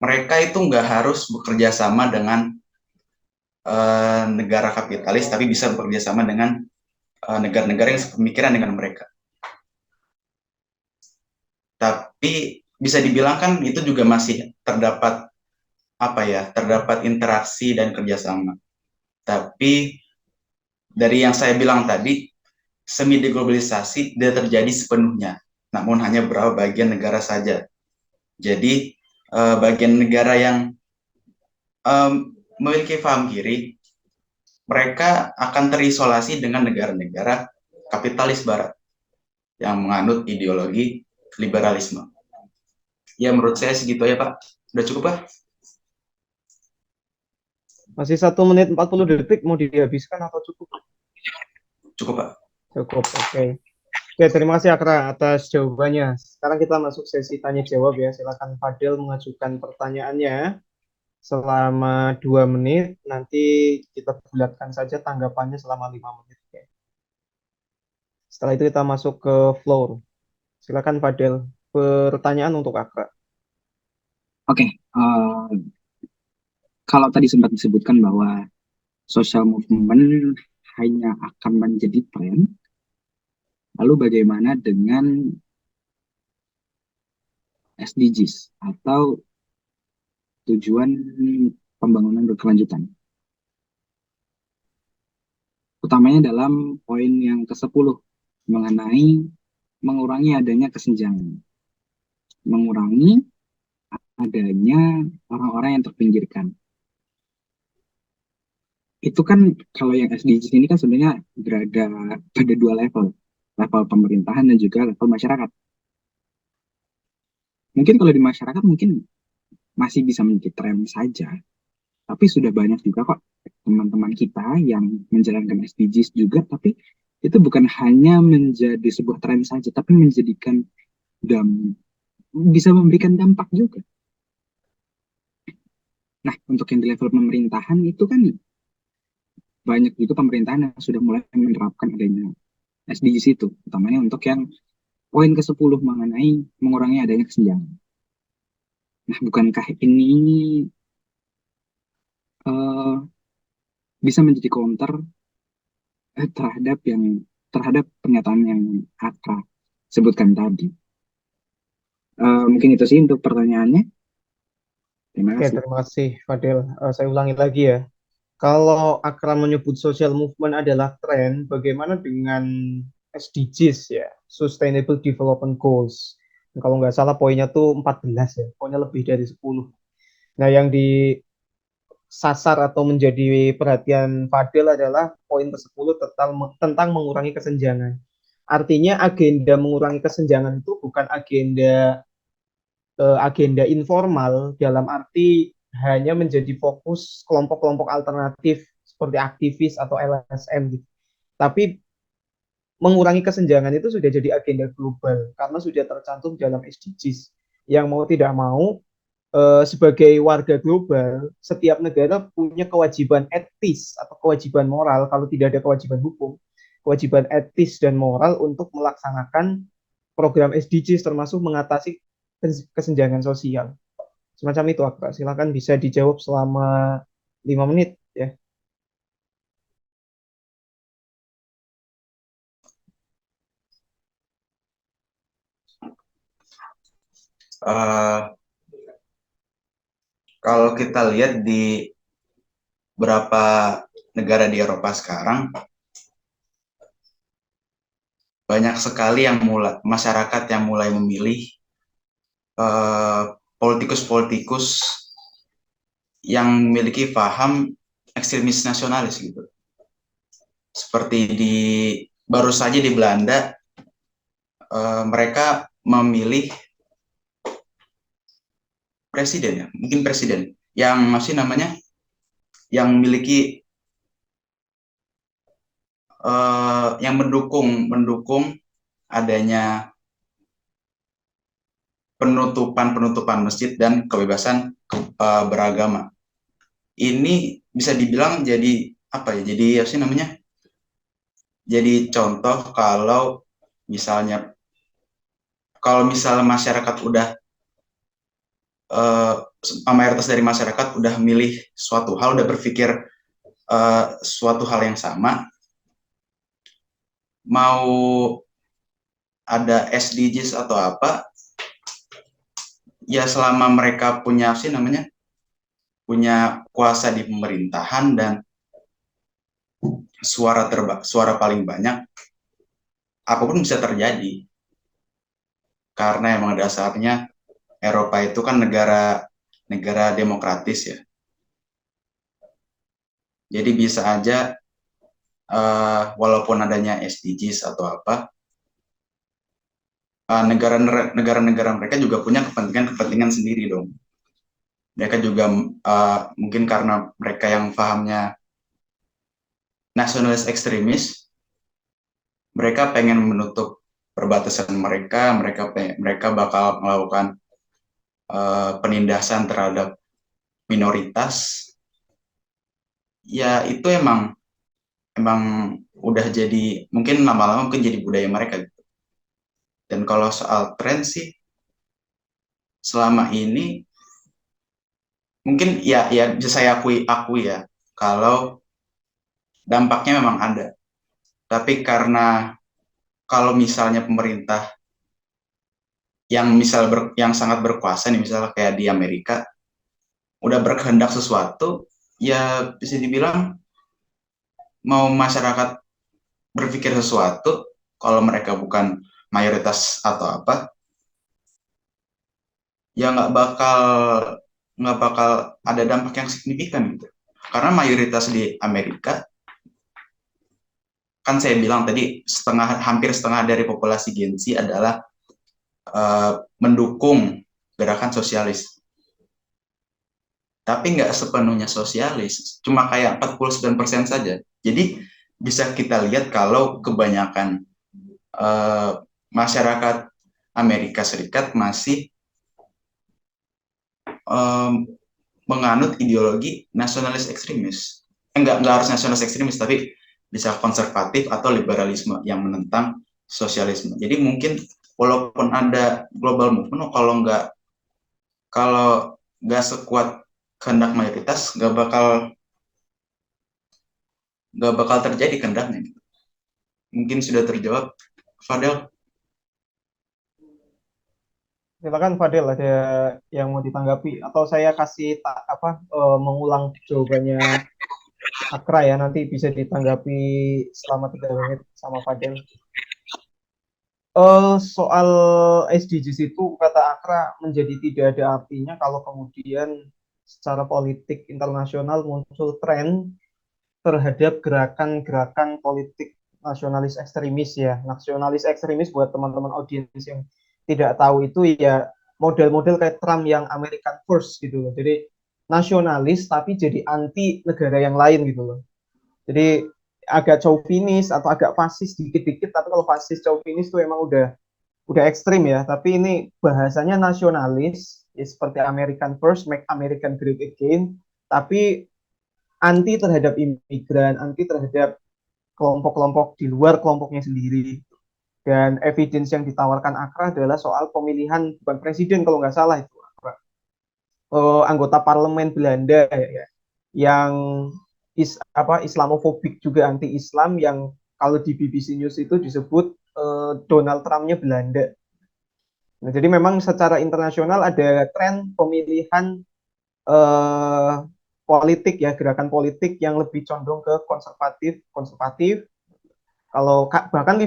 mereka itu nggak harus bekerja sama dengan negara kapitalis, tapi bisa bekerja sama dengan negara-negara yang sepemikiran dengan mereka. Tapi bisa dibilang kan itu juga masih terdapat interaksi dan kerjasama. Tapi dari yang saya bilang tadi, semi deglobalisasi tidak terjadi sepenuhnya, namun hanya beberapa bagian negara saja. Jadi bagian negara yang memiliki paham kiri, mereka akan terisolasi dengan negara-negara kapitalis barat yang menganut ideologi liberalisme. Ya menurut saya segitu ya Pak. Udah cukup Pak? Masih 1 menit 40 detik, mau dihabiskan atau cukup? Cukup Pak. Cukup, oke. Oke, terima kasih Akra atas jawabannya. Sekarang kita masuk sesi tanya jawab ya. Silakan Fadil mengajukan pertanyaannya selama 2 menit. Nanti kita bulatkan saja tanggapannya selama 5 menit. Oke. Setelah itu kita masuk ke floor. Silakan Fadil. Pertanyaan untuk Akra. Oke, kalau tadi sempat disebutkan bahwa social movement hanya akan menjadi tren, lalu bagaimana dengan SDGs atau tujuan pembangunan berkelanjutan? Utamanya dalam poin yang ke-10 mengenai mengurangi adanya kesenjangan, mengurangi adanya orang-orang yang terpinggirkan. Itu kan kalau yang SDGs ini kan sebenarnya berada pada 2 level, level pemerintahan dan juga level masyarakat. Mungkin kalau di masyarakat mungkin masih bisa menjadi tren saja, tapi sudah banyak juga kok teman-teman kita yang menjalankan SDGs juga, tapi itu bukan hanya menjadi sebuah tren saja, tapi menjadikan dam bisa memberikan dampak juga. Nah, untuk yang di level pemerintahan itu kan banyak juga pemerintahan yang sudah mulai menerapkan adanya SDGs itu, utamanya untuk yang poin ke-10 mengenai mengurangi adanya kesenjangan. Nah, bukankah ini eh, bisa menjadi counter terhadap pernyataan yang Aka sebutkan tadi? Mungkin itu sih untuk pertanyaannya. Terima Oke, kasih. terima kasih Fadil. Saya ulangi lagi ya. Kalau Akram menyebut social movement adalah tren, bagaimana dengan SDGs ya, Sustainable Development Goals. Kalau nggak salah poinnya tuh 14 ya, pokoknya lebih dari 10. Nah, yang disasar atau menjadi perhatian Fadil adalah poin ke-10 tentang mengurangi kesenjangan. Artinya agenda mengurangi kesenjangan itu bukan agenda informal dalam arti hanya menjadi fokus kelompok-kelompok alternatif seperti aktivis atau LSM gitu. Tapi mengurangi kesenjangan itu sudah jadi agenda global karena sudah tercantum dalam SDGs. Yang mau tidak mau sebagai warga global, setiap negara punya kewajiban etis atau kewajiban moral kalau tidak ada kewajiban hukum, kewajiban etis dan moral untuk melaksanakan program SDGs termasuk mengatasi kesenjangan sosial. Semacam itu, Akbar. Silakan bisa dijawab selama 5 menit ya. Uh, kalau kita lihat di beberapa negara di Eropa sekarang, banyak sekali yang masyarakat yang mulai memilih politikus-politikus yang memiliki paham ekstremis nasionalis gitu. Seperti baru saja di Belanda, mereka memilih presiden ya, mungkin presiden yang masih namanya yang memiliki yang mendukung adanya penutupan masjid dan kebebasan beragama. Ini bisa dibilang jadi apa ya? Jadi apa sih namanya? Jadi contoh misalnya kalau misalnya masyarakat udah mayoritas dari masyarakat udah milih suatu hal, udah berpikir suatu hal yang sama, mau ada SDGs atau apa, ya selama mereka punya sih namanya punya kuasa di pemerintahan dan suara paling banyak, apapun bisa terjadi karena emang dasarnya Eropa itu kan negara demokratis ya. Jadi bisa aja walaupun adanya SDGs atau apa, negara-negara mereka juga punya kepentingan sendiri dong. Mereka juga mungkin karena mereka yang pahamnya nasionalis ekstremis, mereka pengen menutup perbatasan mereka bakal melakukan penindasan terhadap minoritas. Ya itu emang udah jadi, mungkin lama-lama mungkin jadi budaya mereka gitu. Dan kalau soal tren sih, selama ini mungkin ya bisa saya akui ya, kalau dampaknya memang ada. Tapi karena kalau misalnya pemerintah yang sangat berkuasa nih, misalnya kayak di Amerika, udah berkehendak sesuatu, ya bisa dibilang mau masyarakat berpikir sesuatu, kalau mereka bukan mayoritas atau apa, ya nggak bakal ada dampak yang signifikan gitu. Karena mayoritas di Amerika, kan saya bilang tadi hampir setengah dari populasi Gen Z adalah mendukung gerakan sosialis. Tapi nggak sepenuhnya sosialis, cuma kayak 49% saja. Jadi bisa kita lihat kalau kebanyakan masyarakat Amerika Serikat masih menganut ideologi nasionalis ekstremis. Nggak harus nasionalis ekstremis, tapi bisa konservatif atau liberalisme yang menentang sosialisme. Jadi mungkin walaupun ada global movement, kalau nggak sekuat kehendak mayoritas, nggak bakal terjadi kehendaknya. Mungkin sudah terjawab, Fadel. Silakan Fadil, ada yang mau ditanggapi atau saya kasih mengulang jawabannya Akra ya, nanti bisa ditanggapi selama 3 menit sama Fadil. Soal SDGs itu kata Akra menjadi tidak ada artinya kalau kemudian secara politik internasional muncul tren terhadap gerakan-gerakan politik nasionalis ekstremis ya. Nasionalis ekstremis buat teman-teman audiens yang tidak tahu itu ya model-model kayak Trump yang American First gitu loh. Jadi nasionalis tapi jadi anti negara yang lain gitu loh. Jadi agak chauvinis atau agak fasis dikit-dikit, tapi kalau fasis chauvinis itu emang udah ekstrim ya. Tapi ini bahasanya nasionalis ya, seperti American First, Make American Great Again, tapi anti terhadap imigran, anti terhadap kelompok-kelompok di luar kelompoknya sendiri. Dan evidence yang ditawarkan Akra adalah soal pemilihan bukan presiden kalau nggak salah itu anggota parlemen Belanda ya, yang Islamofobik juga anti-Islam yang kalau di BBC News itu disebut Donald Trump-nya Belanda. Nah, jadi memang secara internasional ada tren pemilihan eh, politik ya, gerakan politik yang lebih condong ke konservatif. Kalau bahkan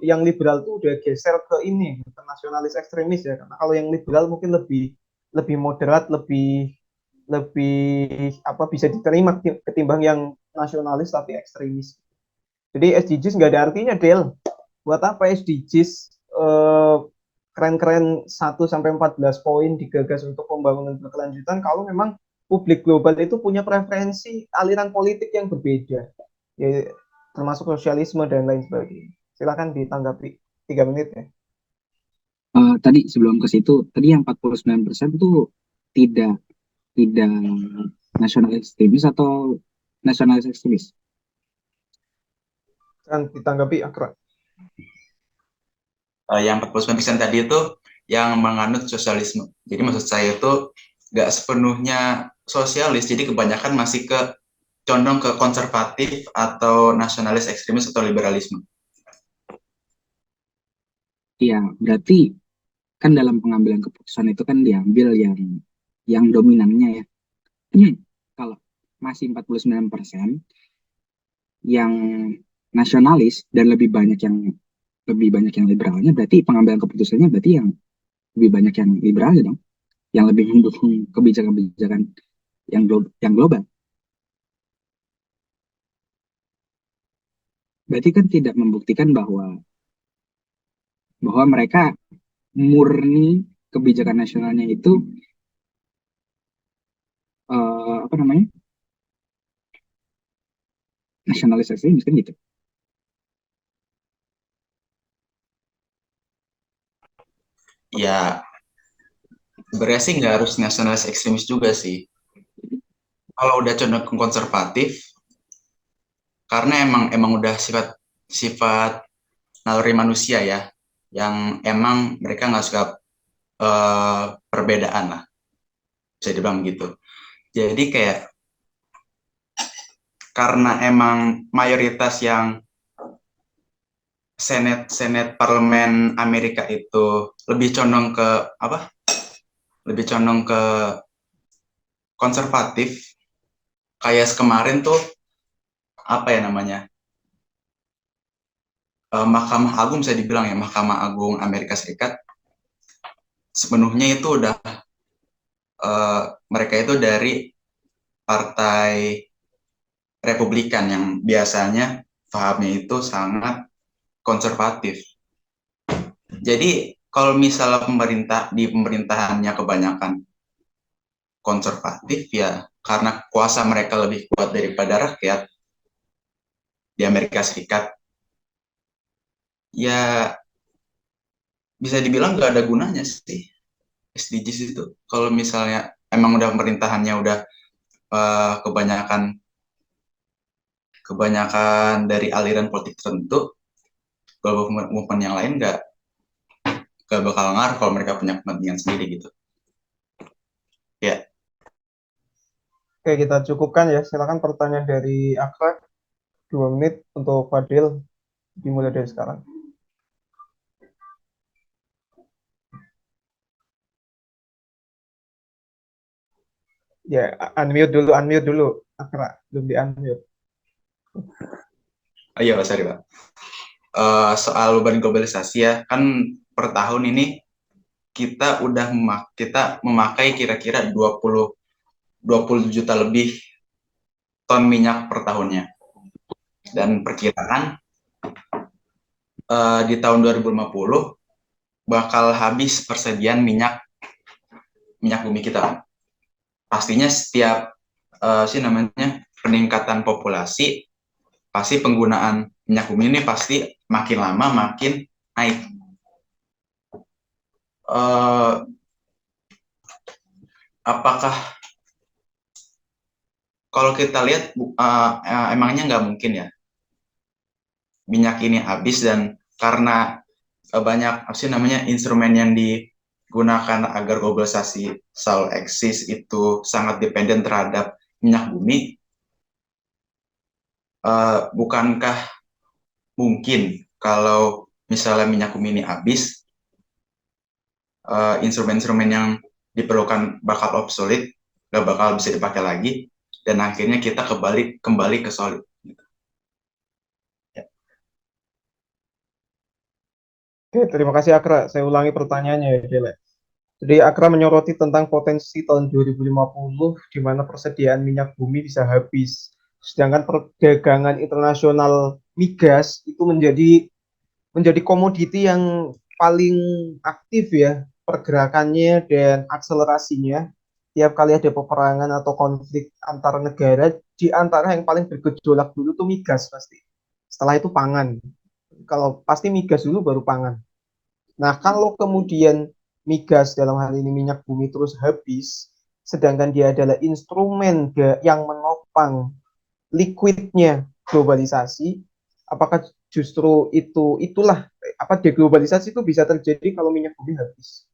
yang liberal tuh udah geser ke ini, ke nasionalis ekstremis ya. Karena kalau yang liberal mungkin lebih lebih moderat, lebih lebih bisa diterima ketimbang yang nasionalis tapi ekstremis. Jadi SDGs nggak ada artinya, Del. Buat apa SDGs keren-keren 1 sampai 14 poin digagas untuk pembangunan berkelanjutan kalau memang publik global itu punya preferensi aliran politik yang berbeda, ya, termasuk sosialisme dan lain sebagainya. Silakan ditanggapi 3 menit ya. Tadi sebelum ke situ, tadi yang 49% tuh tidak tidak nasionalis ekstremis atau nasionalis ekstremis? Kan ditanggapi Akra. Yang 49% tadi itu yang menganut sosialisme. Jadi maksud saya itu nggak sepenuhnya sosialis, jadi kebanyakan masih condong ke konservatif atau nasionalis ekstremis atau liberalisme. Iya, berarti kan dalam pengambilan keputusan itu kan diambil yang dominannya ya. Kalau masih 49% yang nasionalis dan lebih banyak yang liberalnya, berarti pengambilan keputusannya berarti yang lebih banyak yang liberal dong, yang lebih mendukung kebijakan-kebijakan yang global. Berarti kan tidak membuktikan bahwa mereka murni kebijakan nasionalnya itu apa namanya, nasionalis ekstremis kan gitu. Ya, sebenarnya sih nggak harus nasionalis ekstremis juga sih. Kalau udah condong ke konservatif, karena emang udah sifat sifat naluri manusia ya, yang emang mereka nggak suka perbedaan lah, bisa dibilang gitu. Jadi kayak karena emang mayoritas yang Senet Parlemen Amerika itu lebih condong ke apa? Lebih condong ke konservatif. Kayak kemarin tuh apa ya namanya? Mahkamah Agung bisa dibilang ya, Mahkamah Agung Amerika Serikat sepenuhnya itu udah mereka itu dari Partai Republikan yang biasanya pahamnya itu sangat konservatif. Jadi kalau misalnya di pemerintahannya kebanyakan konservatif ya karena kuasa mereka lebih kuat daripada rakyat di Amerika Serikat, ya bisa dibilang nggak ada gunanya sih SDGs itu. Kalau misalnya emang udah pemerintahannya udah kebanyakan kebanyakan dari aliran politik tertentu, global movement yang lain nggak bakal ngaruh kalau mereka punya kepentingan sendiri gitu. Ya, Oke, kita cukupkan ya. Silakan pertanyaan dari Akra, 2 menit untuk Fadil, dimulai dari sekarang. Ya, unmute dulu, Akra, belum di unmute. oh iya Pak, sorry Pak. Soal beban globalisasi ya, kan per tahun ini kita memakai kira-kira 20 juta lebih ton minyak per tahunnya. Dan perkiraan di tahun 2050 bakal habis persediaan minyak bumi kita. Pastinya setiap namanya peningkatan populasi, pasti penggunaan minyak bumi ini pasti makin lama makin naik. Uh, apakah kalau kita lihat emangnya nggak mungkin ya minyak ini habis dan karena banyak namanya instrumen yang digunakan agar globalisasi selalu eksis itu sangat dependen terhadap minyak bumi. Bukankah mungkin kalau misalnya minyak bumi ini habis, instrumen-instrumen yang diperlukan bakal obsolete, nggak bakal bisa dipakai lagi, dan akhirnya kita kembali ke solid. Oke, terima kasih Akra. Saya ulangi pertanyaannya ya, Dele. Jadi Akra menyoroti tentang potensi tahun 2050 di mana persediaan minyak bumi bisa habis. Sedangkan perdagangan internasional migas itu menjadi komoditi yang paling aktif ya pergerakannya dan akselerasinya. Tiap kali ada peperangan atau konflik antar negara, di antara yang paling bergejolak dulu tuh migas pasti. Setelah itu pangan. Kalau pasti migas dulu baru pangan. Nah, kalau kemudian migas dalam hal ini minyak bumi terus habis, sedangkan dia adalah instrumen yang menopang liquidnya globalisasi, apakah justru itulah apa deglobalisasi itu bisa terjadi kalau minyak bumi habis?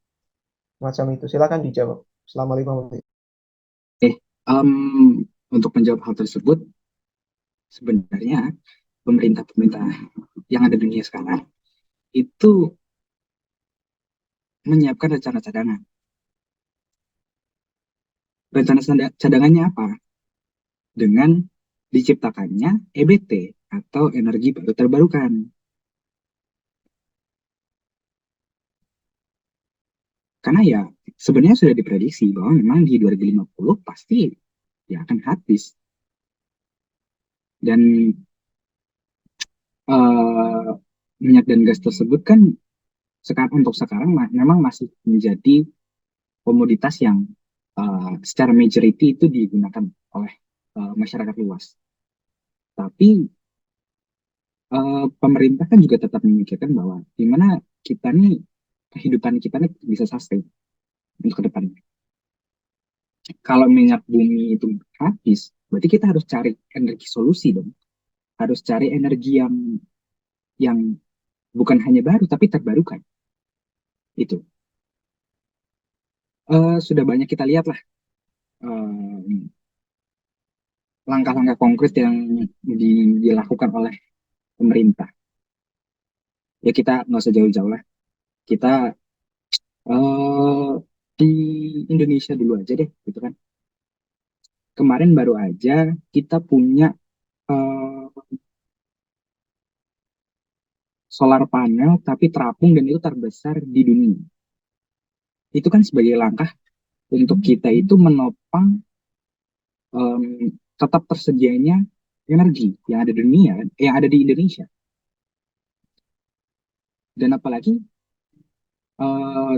Macam itu. Silakan dijawab selama 5 menit. Untuk menjawab hal tersebut, sebenarnya pemerintah-pemerintah yang ada di dunia sekarang itu menyiapkan rencana cadangan. Rencana cadangannya apa? Dengan diciptakannya EBT atau energi baru terbarukan. Karena ya sebenarnya sudah diprediksi bahwa memang di 2050 pasti ya akan habis. Dan eh, minyak dan gas tersebut kan untuk sekarang memang masih menjadi komoditas yang secara majority itu digunakan oleh masyarakat luas. Tapi pemerintah kan juga tetap memikirkan bahwa gimana kita nih kehidupan kita nih bisa sustain untuk ke depannya. Kalau minyak bumi itu habis, berarti kita harus cari energi solusi dong. Harus cari energi yang bukan hanya baru tapi terbarukan. Itu sudah banyak kita lihat lah langkah-langkah konkret yang dilakukan oleh pemerintah. Ya kita nggak usah jauh-jauh lah. Kita eh di Indonesia dulu aja deh, gitu kan. Kemarin baru aja kita punya eh, solar panel tapi terapung dan itu terbesar di dunia. Itu kan sebagai langkah untuk kita itu menopang em, tetap tersedianya energi yang ada di dunia, yang ada di Indonesia. Dan apalagi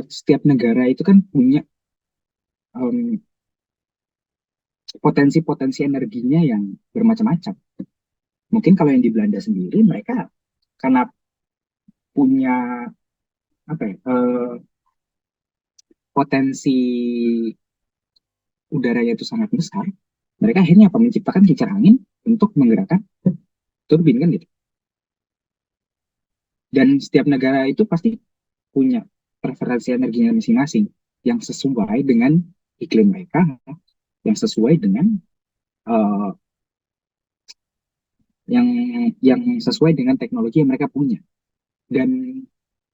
setiap negara itu kan punya em, potensi-potensi energinya yang bermacam-macam. Mungkin kalau yang di Belanda sendiri mereka karena punya apa ya, potensi udaranya itu sangat besar, mereka akhirnya apa menciptakan kincir angin untuk menggerakkan turbin kan gitu. Dan setiap negara itu pasti punya preferensi energinya masing-masing yang sesuai dengan iklim mereka, yang sesuai dengan uh, yang yang sesuai dengan teknologi yang mereka punya. Dan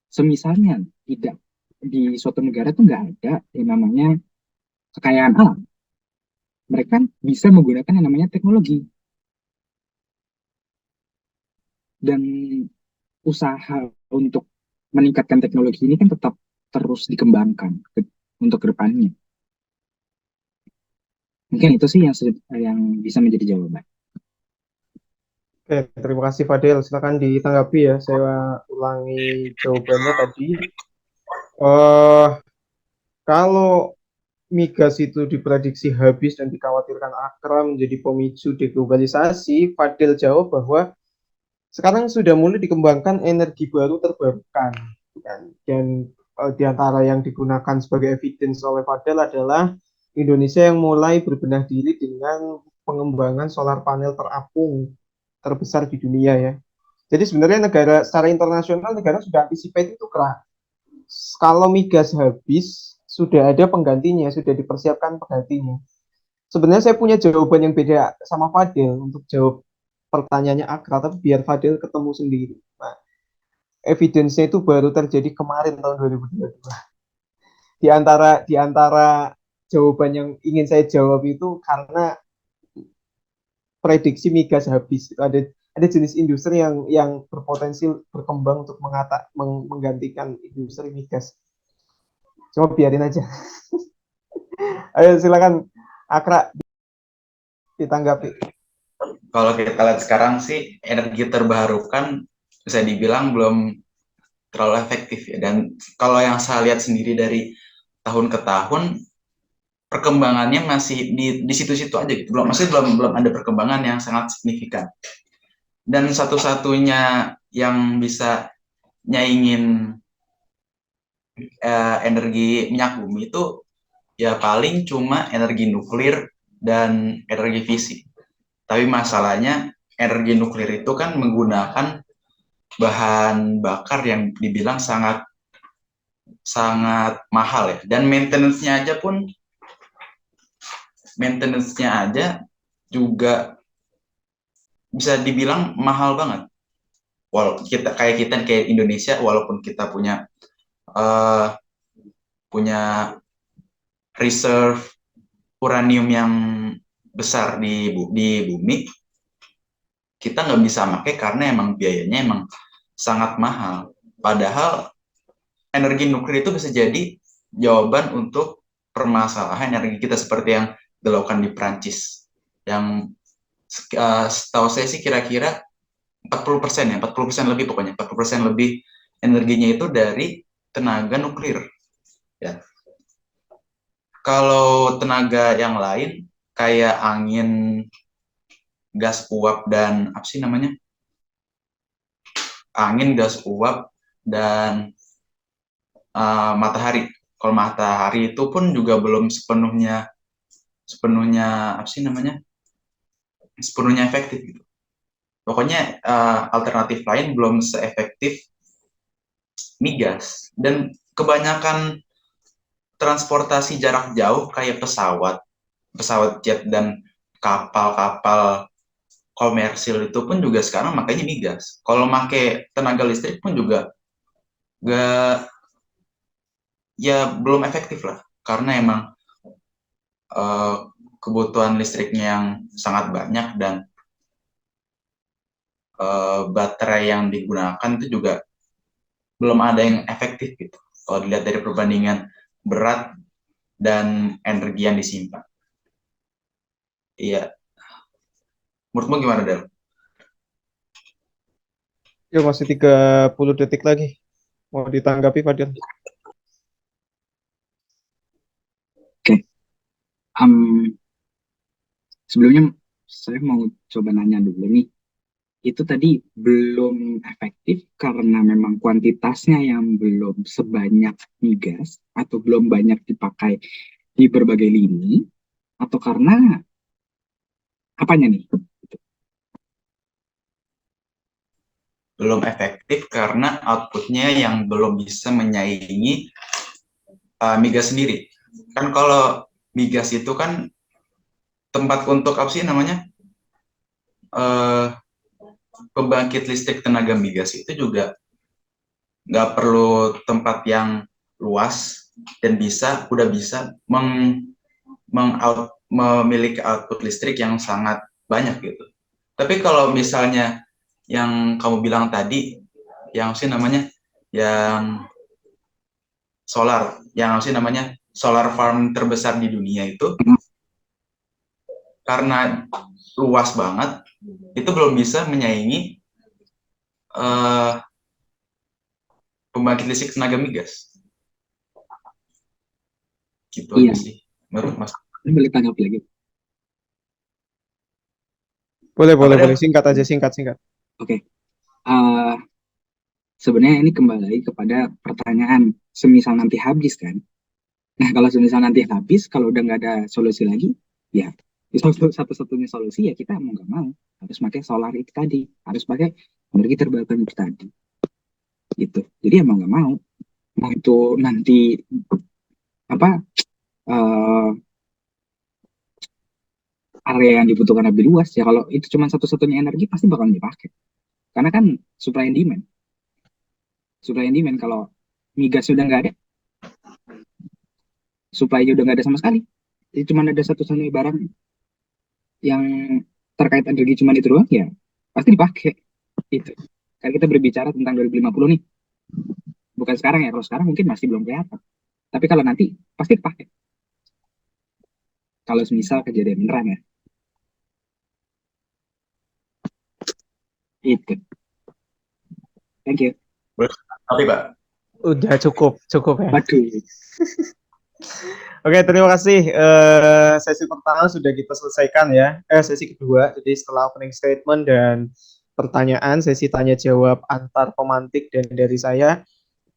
semisalnya tidak di suatu negara tuh nggak ada yang namanya kekayaan alam, mereka bisa menggunakan yang namanya teknologi dan usaha untuk meningkatkan teknologi ini kan tetap terus dikembangkan untuk kedepannya. Mungkin itu sih yang bisa menjadi jawaban. Oke, terima kasih Fadil. Silakan ditanggapi ya. Saya ulangi jawabannya tadi. Eh, kalau migas itu diprediksi habis dan dikhawatirkan akan menjadi pemicu deglobalisasi, Fadil jawab bahwa sekarang sudah mulai dikembangkan energi baru terbarukan, kan? Dan di antara yang digunakan sebagai evidence oleh Fadel adalah Indonesia yang mulai berbenah diri dengan pengembangan solar panel terapung terbesar di dunia ya. Jadi sebenarnya negara secara internasional negara sudah anticipate itu kerah. Kalau migas habis sudah ada penggantinya, sudah dipersiapkan penggantinya. Sebenarnya saya punya jawaban yang beda sama Fadil untuk jawab pertanyaannya Akra, tapi biar Fadil ketemu sendiri. Nah, evidence-nya itu baru terjadi kemarin tahun 2022. Di antara jawaban yang ingin saya jawab itu karena prediksi migas habis. Itu ada jenis industri yang berpotensi berkembang untuk menggantikan industri migas. Coba biarin aja. Ayo silakan Akra ditanggapi. Kalau kita lihat sekarang sih energi terbarukan bisa dibilang belum terlalu efektif ya. Dan kalau yang saya lihat sendiri dari tahun ke tahun perkembangannya masih di situ-situ aja gitu. Belum ada perkembangan yang sangat signifikan. Dan satu-satunya yang bisa nyaingin energi minyak bumi itu ya paling cuma energi nuklir dan energi fisik. Tapi masalahnya energi nuklir itu kan menggunakan bahan bakar yang dibilang sangat sangat mahal ya. Dan maintenance-nya aja juga bisa dibilang mahal banget. Kayak Indonesia walaupun kita uh, punya reserve uranium yang besar di bumi, kita nggak bisa pakai karena emang biayanya emang sangat mahal. Padahal energi nuklir itu bisa jadi jawaban untuk permasalahan energi kita seperti yang dilakukan di Prancis. Yang setahu saya sih kira-kira 40% ya, 40% lebih pokoknya, 40% lebih energinya itu dari tenaga nuklir. Ya. Kalau tenaga yang lain kayak angin, gas uap dan apa sih namanya? Angin, gas uap dan matahari. Kalau matahari itu pun juga belum sepenuhnya apa sih namanya? Sepenuhnya efektif gitu. Pokoknya alternatif lain belum seefektif migas dan kebanyakan transportasi jarak jauh kayak pesawat jet dan kapal-kapal komersil itu pun juga sekarang makanya migas. Kalau pakai tenaga listrik pun juga gak, ya belum efektif lah karena emang uh, kebutuhan listriknya yang sangat banyak dan baterai yang digunakan itu juga belum ada yang efektif gitu. Kalau dilihat dari perbandingan berat dan energi yang disimpan. Iya. Menurutmu gimana, Del? Yo, masih 30 detik lagi. Mau ditanggapi, Fadil? Oke. Sebelumnya saya mau coba nanya dulu nih. Itu tadi belum efektif karena memang kuantitasnya yang belum sebanyak migas atau belum banyak dipakai di berbagai lini atau karena apanya nih? Belum efektif karena outputnya yang belum bisa menyaingi migas sendiri. Kan kalau migas itu kan tempat untuk apa sih namanya? Pembangkit listrik tenaga migas itu juga nggak perlu tempat yang luas dan udah bisa memiliki output listrik yang sangat banyak gitu. Tapi kalau misalnya yang kamu bilang tadi, yang sih namanya, yang solar farm terbesar di dunia itu, karena luas banget, itu belum bisa menyaingi pembangkit listrik tenaga migas. Gitu Iya. aja sih, menurut Mas. Ini boleh tanggapi lagi. Boleh. Singkat aja, singkat. Oke. Sebenarnya ini kembali kepada pertanyaan, semisal nanti habis kan? Nah, kalau semisal nanti habis, kalau udah nggak ada solusi lagi, ya satu-satunya solusi ya kita mau nggak mau harus pakai solar itu tadi, harus pakai energi terbarukan itu tadi, gitu. Jadi emang nggak mau itu nanti apa uh, area yang dibutuhkan lebih luas ya, kalau itu cuma satu-satunya energi pasti bakal dipakai, karena kan supply and demand kalau migas sudah nggak ada, supply-nya udah nggak ada sama sekali, jadi cuma ada satu-satunya barang yang terkait energi cuma itu doang ya pasti dipakai itu. Kalau kita berbicara tentang 2050 nih, bukan sekarang ya, kalau sekarang mungkin masih belum kelihatan, tapi kalau nanti pasti dipakai kalau misal kejadian beneran ya itu. Thank you. Tapi Pak, Udah cukup ya. Waduh. Oke, terima kasih. Sesi pertama sudah kita selesaikan ya. Sesi kedua, jadi setelah opening statement dan pertanyaan, sesi tanya jawab antar pemantik dan dari saya,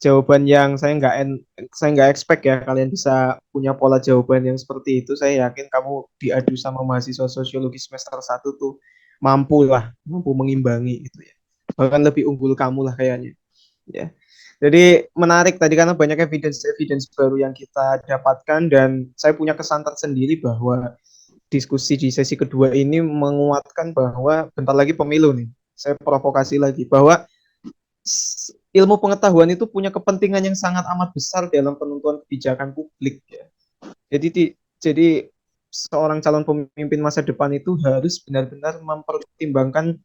jawaban yang saya nggak expect ya kalian bisa punya pola jawaban yang seperti itu. Saya yakin kamu diadu sama mahasiswa sosiologi semester 1 tuh mampu mengimbangi gitu ya. Bahkan lebih unggul kamu lah kayaknya. Ya. Jadi menarik tadi karena banyak evidence baru yang kita dapatkan dan saya punya kesan tersendiri bahwa diskusi di sesi kedua ini menguatkan bahwa bentar lagi pemilu nih. Saya provokasi lagi bahwa ilmu pengetahuan itu punya kepentingan yang sangat amat besar dalam penentuan kebijakan publik ya. Jadi seorang calon pemimpin masa depan itu harus benar-benar mempertimbangkan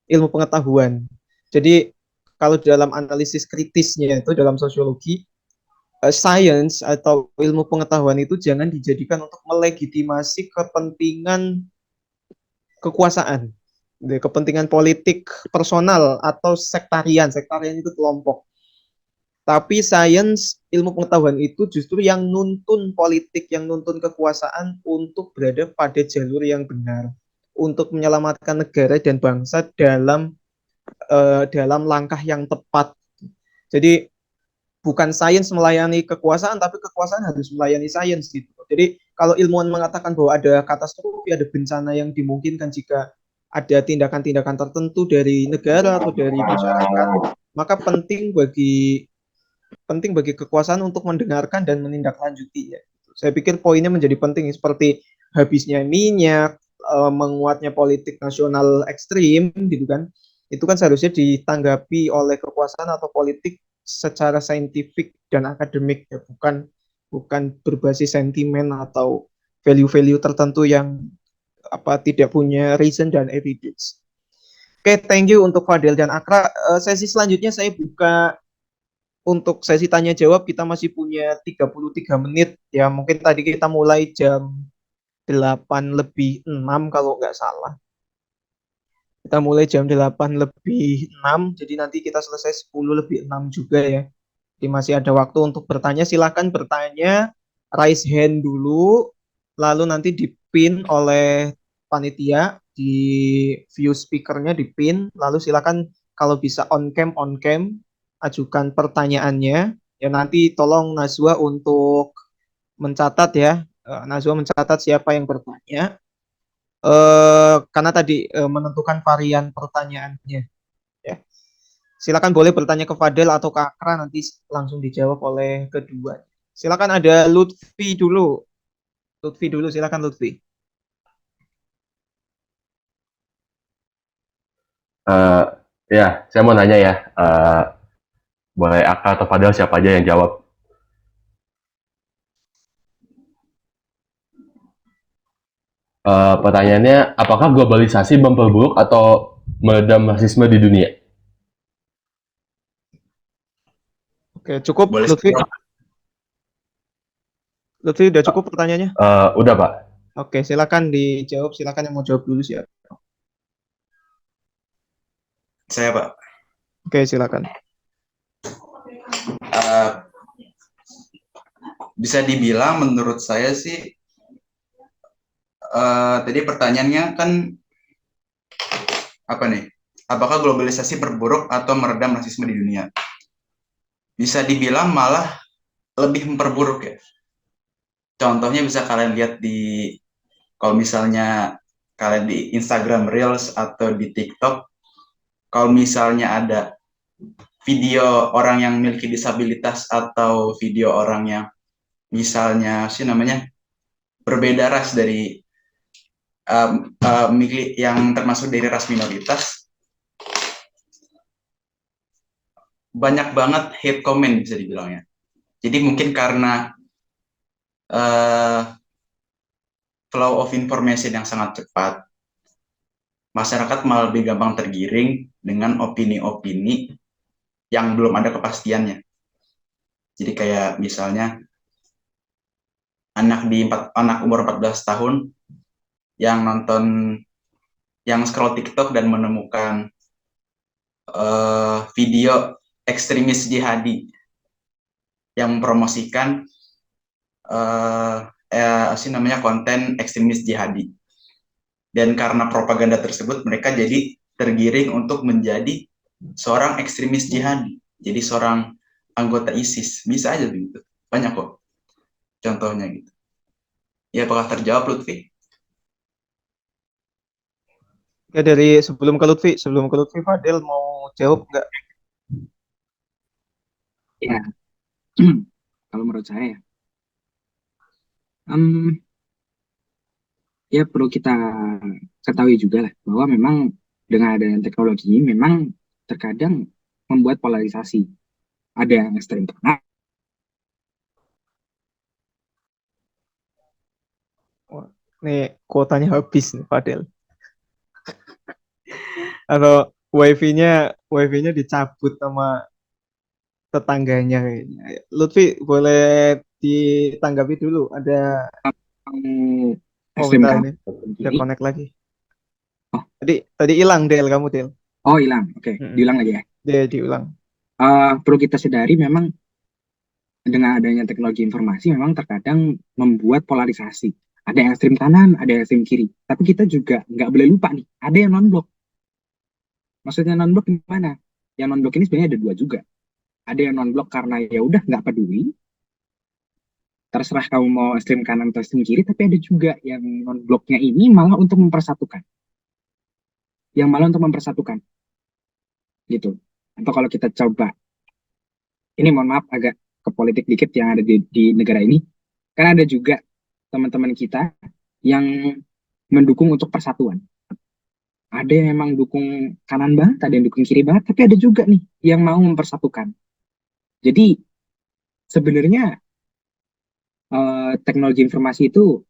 ilmu pengetahuan. Jadi kalau dalam analisis kritisnya itu dalam sosiologi science atau ilmu pengetahuan itu jangan dijadikan untuk melegitimasi kepentingan kekuasaan, kepentingan politik personal atau sektarian. Sektarian itu kelompok. Tapi sains, ilmu pengetahuan itu justru yang nuntun politik, yang nuntun kekuasaan untuk berada pada jalur yang benar, untuk menyelamatkan negara dan bangsa dalam langkah yang tepat. Jadi bukan sains melayani kekuasaan, tapi kekuasaan harus melayani sains gitu. Jadi kalau ilmuwan mengatakan bahwa ada katastrofi, ada bencana yang dimungkinkan jika ada tindakan-tindakan tertentu dari negara atau dari masyarakat, maka penting bagi kekuasaan untuk mendengarkan dan menindaklanjuti ya. Saya pikir poinnya menjadi penting seperti habisnya minyak, menguatnya politik nasional ekstrim gitu kan. Itu kan seharusnya ditanggapi oleh kekuasaan atau politik secara saintifik dan akademik ya, bukan berbasis sentimen atau value-value tertentu yang tidak punya reason dan evidence. Oke, thank you untuk Fadel dan Akra. Sesi selanjutnya saya buka untuk sesi tanya jawab. Kita masih punya 33 menit ya. Mungkin tadi kita mulai jam 8:06 kalau nggak salah. Kita mulai jam 8:06, jadi nanti kita selesai 10:06 juga ya. Jadi masih ada waktu untuk bertanya. Silakan bertanya, raise hand dulu, lalu nanti dipin oleh panitia di view speakernya dipin. Lalu silakan kalau bisa on cam, ajukan pertanyaannya. Ya nanti tolong Najwa untuk mencatat ya. Najwa mencatat siapa yang bertanya. Karena tadi menentukan varian pertanyaannya. Ya. Silakan boleh bertanya ke Fadel atau ke Akra, nanti langsung dijawab oleh kedua. Silakan, ada Lutfi dulu. Lutfi dulu, silakan Lutfi. Eh, ya, saya mau nanya ya, boleh Aka atau Fadel siapa aja yang jawab. Pertanyaannya, apakah globalisasi memperburuk atau meredam rasisme di dunia? Oke, cukup Boleh Lutfi. stop. Lutfi udah cukup pertanyaannya? Udah Pak. Oke, silakan dijawab. Silakan yang mau jawab dulu siapa. Saya, Pak. Oke, silakan. Bisa dibilang menurut saya sih, tadi pertanyaannya kan apa nih? Apakah globalisasi berburuk atau meredam rasisme di dunia? Bisa dibilang malah lebih memperburuk ya. Contohnya bisa kalian lihat kalau misalnya kalian di Instagram Reels atau di TikTok, kalau misalnya ada video orang yang memiliki disabilitas atau video orang yang misalnya berbeda ras dari yang termasuk dari ras minoritas, banyak banget hate comment bisa dibilangnya. Jadi mungkin karena flow of information yang sangat cepat, masyarakat malah lebih gampang tergiring dengan opini-opini yang belum ada kepastiannya. Jadi kayak misalnya anak umur 14 tahun yang scroll TikTok dan menemukan video ekstremis jihadi yang mempromosikan konten ekstremis jihadi. Dan karena propaganda tersebut, mereka jadi tergiring untuk menjadi seorang ekstremis jihadi. Jadi seorang anggota ISIS. Bisa aja begitu. Banyak kok contohnya gitu. Ya, apakah terjawab, Lutfi? Ya, sebelum ke Lutfi, Fadel mau jawab nggak? Ya, kalau menurut saya, ya perlu kita ketahui juga lah bahwa memang dengan adanya teknologi ini memang terkadang membuat polarisasi. Ada yang ekstrem kanan. Nih, kuotanya habis nih, Fadel. Atau wifi-nya dicabut sama tetangganya kayaknya. Lutfi boleh ditanggapi dulu. Ada Ekstrim bentar kanan ini. Udah kiri. connect lagi. Oh, Tadi hilang Del kamu Del. oh hilang. Oke, Mm-mm. diulang lagi ya. Dia diulang. Perlu kita sadari memang dengan adanya teknologi informasi memang terkadang membuat polarisasi. Ada yang ekstrim kanan, ada yang ekstrim kiri. Tapi kita juga nggak boleh lupa nih, ada yang non-blok. Maksudnya non-blok gimana? Yang non-blok ini sebenarnya ada dua juga. Ada yang non-blok karena ya udah nggak peduli, terserah kamu mau ekstrim kanan atau ekstrim kiri, tapi ada juga yang non-bloknya ini malah untuk mempersatukan. Yang malah untuk mempersatukan, gitu. Atau kalau kita coba, ini mohon maaf agak ke politik dikit yang ada di negara ini, kan ada juga teman-teman kita yang mendukung untuk persatuan. Ada yang memang dukung kanan banget, ada yang dukung kiri banget, tapi ada juga nih yang mau mempersatukan. Jadi sebenarnya teknologi informasi itu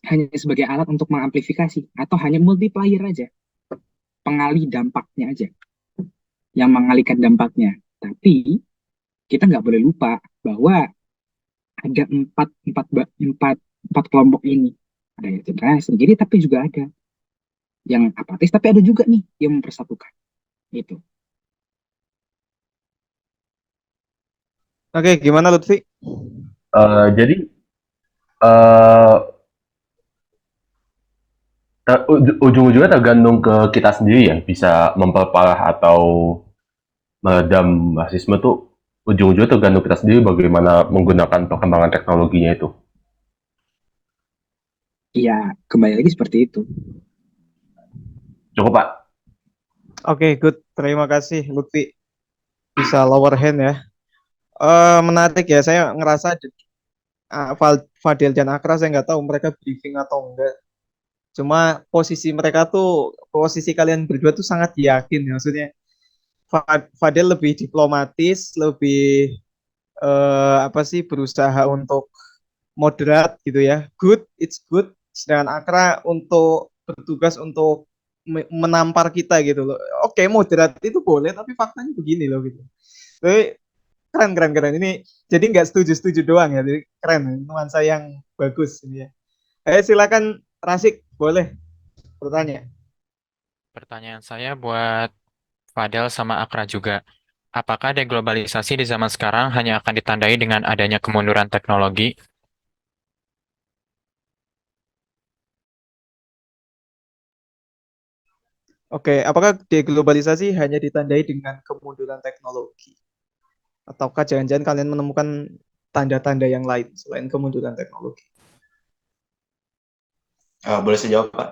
hanya sebagai alat untuk mengamplifikasi atau hanya multiplier aja, pengalih dampaknya aja, yang mengalihkan dampaknya. Tapi kita nggak boleh lupa bahwa ada empat kelompok ini. Ada yang sendiri, tapi juga ada yang apatis, tapi ada juga nih yang mempersatukan. Itu. Oke, gimana Lutfi? Jadi eh ujung-ujungnya tergantung ke kita sendiri ya, bisa memperparah atau meredam rasisme tuh ujung-ujungnya tergantung kita sendiri bagaimana menggunakan perkembangan teknologinya itu. Iya, kembali lagi seperti itu. Cukup Pak. Oke, good. Terima kasih Lutfi. Bisa lower hand ya. Menarik ya. Saya ngerasa Fadil dan Akra saya nggak tahu mereka briefing atau enggak. Cuma posisi kalian berdua tuh sangat yakin ya. Maksudnya Fadil lebih diplomatis, lebih apa sih berusaha untuk moderat gitu ya. Good, it's good. Sedangkan Akra untuk bertugas untuk menampar kita gitu loh. Oke, moderat itu boleh, tapi faktanya begini loh gitu. Tapi keren keren keren ini jadi nggak setuju doang ya, jadi keren nuansa yang bagus ini ya. Silakan Rasik, boleh bertanya. Pertanyaan saya buat Fadel sama Akra juga. Apakah deglobalisasi di zaman sekarang hanya akan ditandai dengan adanya kemunduran teknologi? Oke, apakah deglobalisasi hanya ditandai dengan kemunduran teknologi, ataukah jangan-jangan kalian menemukan tanda-tanda yang lain selain kemunduran teknologi? Boleh saya jawab, Pak?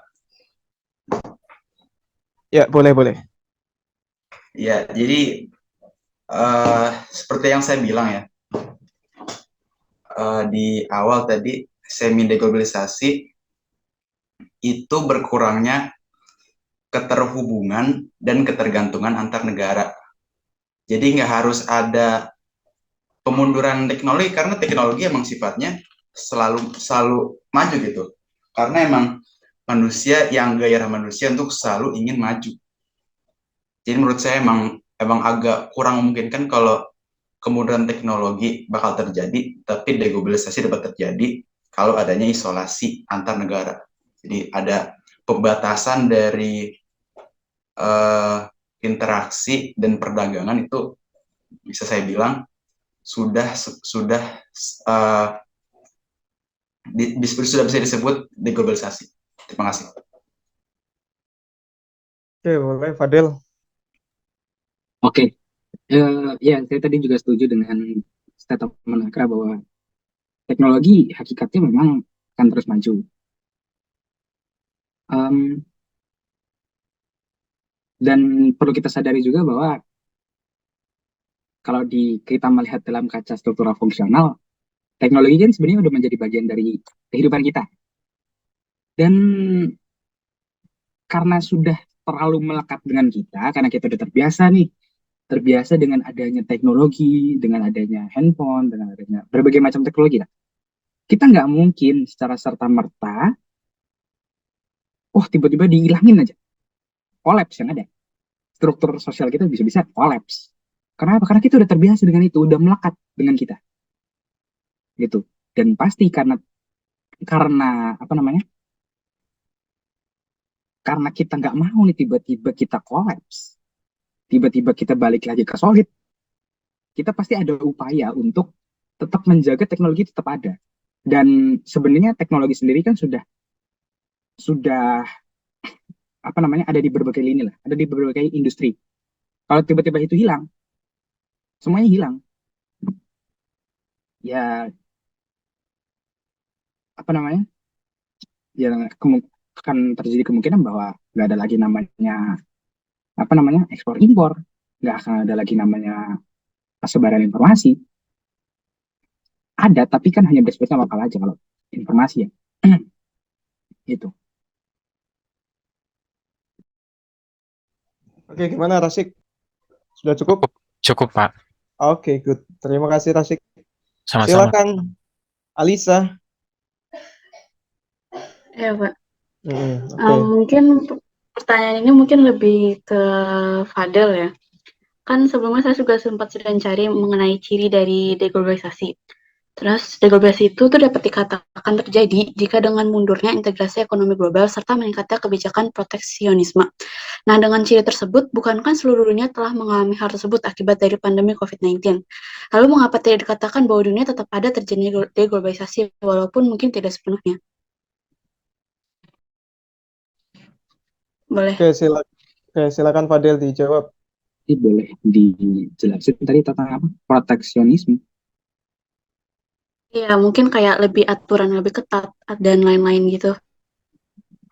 Ya, boleh boleh. Ya, jadi seperti yang saya bilang ya, di awal tadi, semi deglobalisasi itu berkurangnya keterhubungan dan ketergantungan antar negara. Jadi nggak harus ada pemunduran teknologi karena teknologi emang sifatnya selalu maju gitu. Karena emang manusia yang gairah manusia untuk selalu ingin maju. Jadi menurut saya emang agak kurang memungkinkan kalau kemunduran teknologi bakal terjadi, tapi deglobalisasi dapat terjadi kalau adanya isolasi antar negara. Jadi ada pembatasan dari interaksi dan perdagangan itu bisa saya bilang sudah bisa disebut deglobalisasi. Terima kasih. Oke, boleh Fadil. Oke, ya saya tadi juga setuju dengan statement Akra bahwa teknologi hakikatnya memang akan terus maju. Dan perlu kita sadari juga bahwa kalau kita melihat dalam kaca struktural fungsional, teknologi kan sebenarnya udah menjadi bagian dari kehidupan kita. Dan karena sudah terlalu melekat dengan kita, karena kita udah terbiasa dengan adanya teknologi, dengan adanya handphone, dengan adanya berbagai macam teknologi. Kita nggak mungkin secara serta-merta, tiba-tiba dihilangin aja. Kolaps yang ada. Struktur sosial kita bisa-bisa kolaps. Kenapa? Karena kita udah terbiasa dengan itu, udah melekat dengan kita, gitu. Dan pasti karena apa namanya? Karena kita nggak mau nih tiba-tiba kita kolaps, tiba-tiba kita balik lagi ke solid, kita pasti ada upaya untuk tetap menjaga teknologi tetap ada. Dan sebenarnya teknologi sendiri kan sudah apa namanya ada di berbagai lini lah, ada di berbagai industri. Kalau tiba-tiba itu hilang, semuanya hilang. Ya apa namanya? Ya akan terjadi kemungkinan bahwa nggak ada lagi namanya apa namanya ekspor impor, nggak akan ada lagi namanya persebaran informasi. Ada, tapi kan hanya bersifat lokal aja kalau informasi ya. Itu. Oke, gimana Rasik? Sudah cukup? Cukup, Pak. Oke, good. Terima kasih Rasik. Sama-sama. Silakan Alisa. Ya, Pak. Oke. Mungkin pertanyaan ini mungkin lebih ke Fadel ya. Kan sebelumnya saya juga sempat sedang cari mengenai ciri dari deglobalisasi. Terus deglobalisasi itu tuh dapat dikatakan terjadi jika dengan mundurnya integrasi ekonomi global serta meningkatnya kebijakan proteksionisme. Nah, dengan ciri tersebut, bukankah seluruh dunia telah mengalami hal tersebut akibat dari pandemi COVID-19? Lalu mengapa tidak dikatakan bahwa dunia tetap ada terjadi deglobalisasi walaupun mungkin tidak sepenuhnya? Boleh. Oke, silakan Fadel dijawab. Ini boleh dijelasin tadi tentang apa? Proteksionisme. Iya, mungkin kayak lebih aturan lebih ketat dan lain-lain gitu.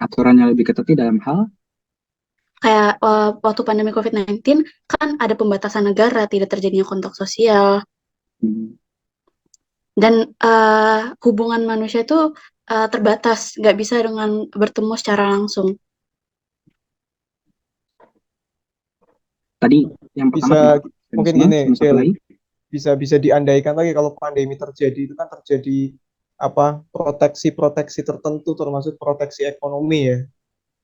Aturannya lebih ketat dalam hal Kayak waktu pandemi COVID-19 kan ada pembatasan negara, tidak terjadinya kontak sosial, dan hubungan manusia itu terbatas, nggak bisa dengan bertemu secara langsung. tadi yang Bisa pertama mungkin sama gini, satu lagi. bisa diandaikan lagi kalau pandemi terjadi itu kan terjadi apa proteksi tertentu termasuk proteksi ekonomi ya.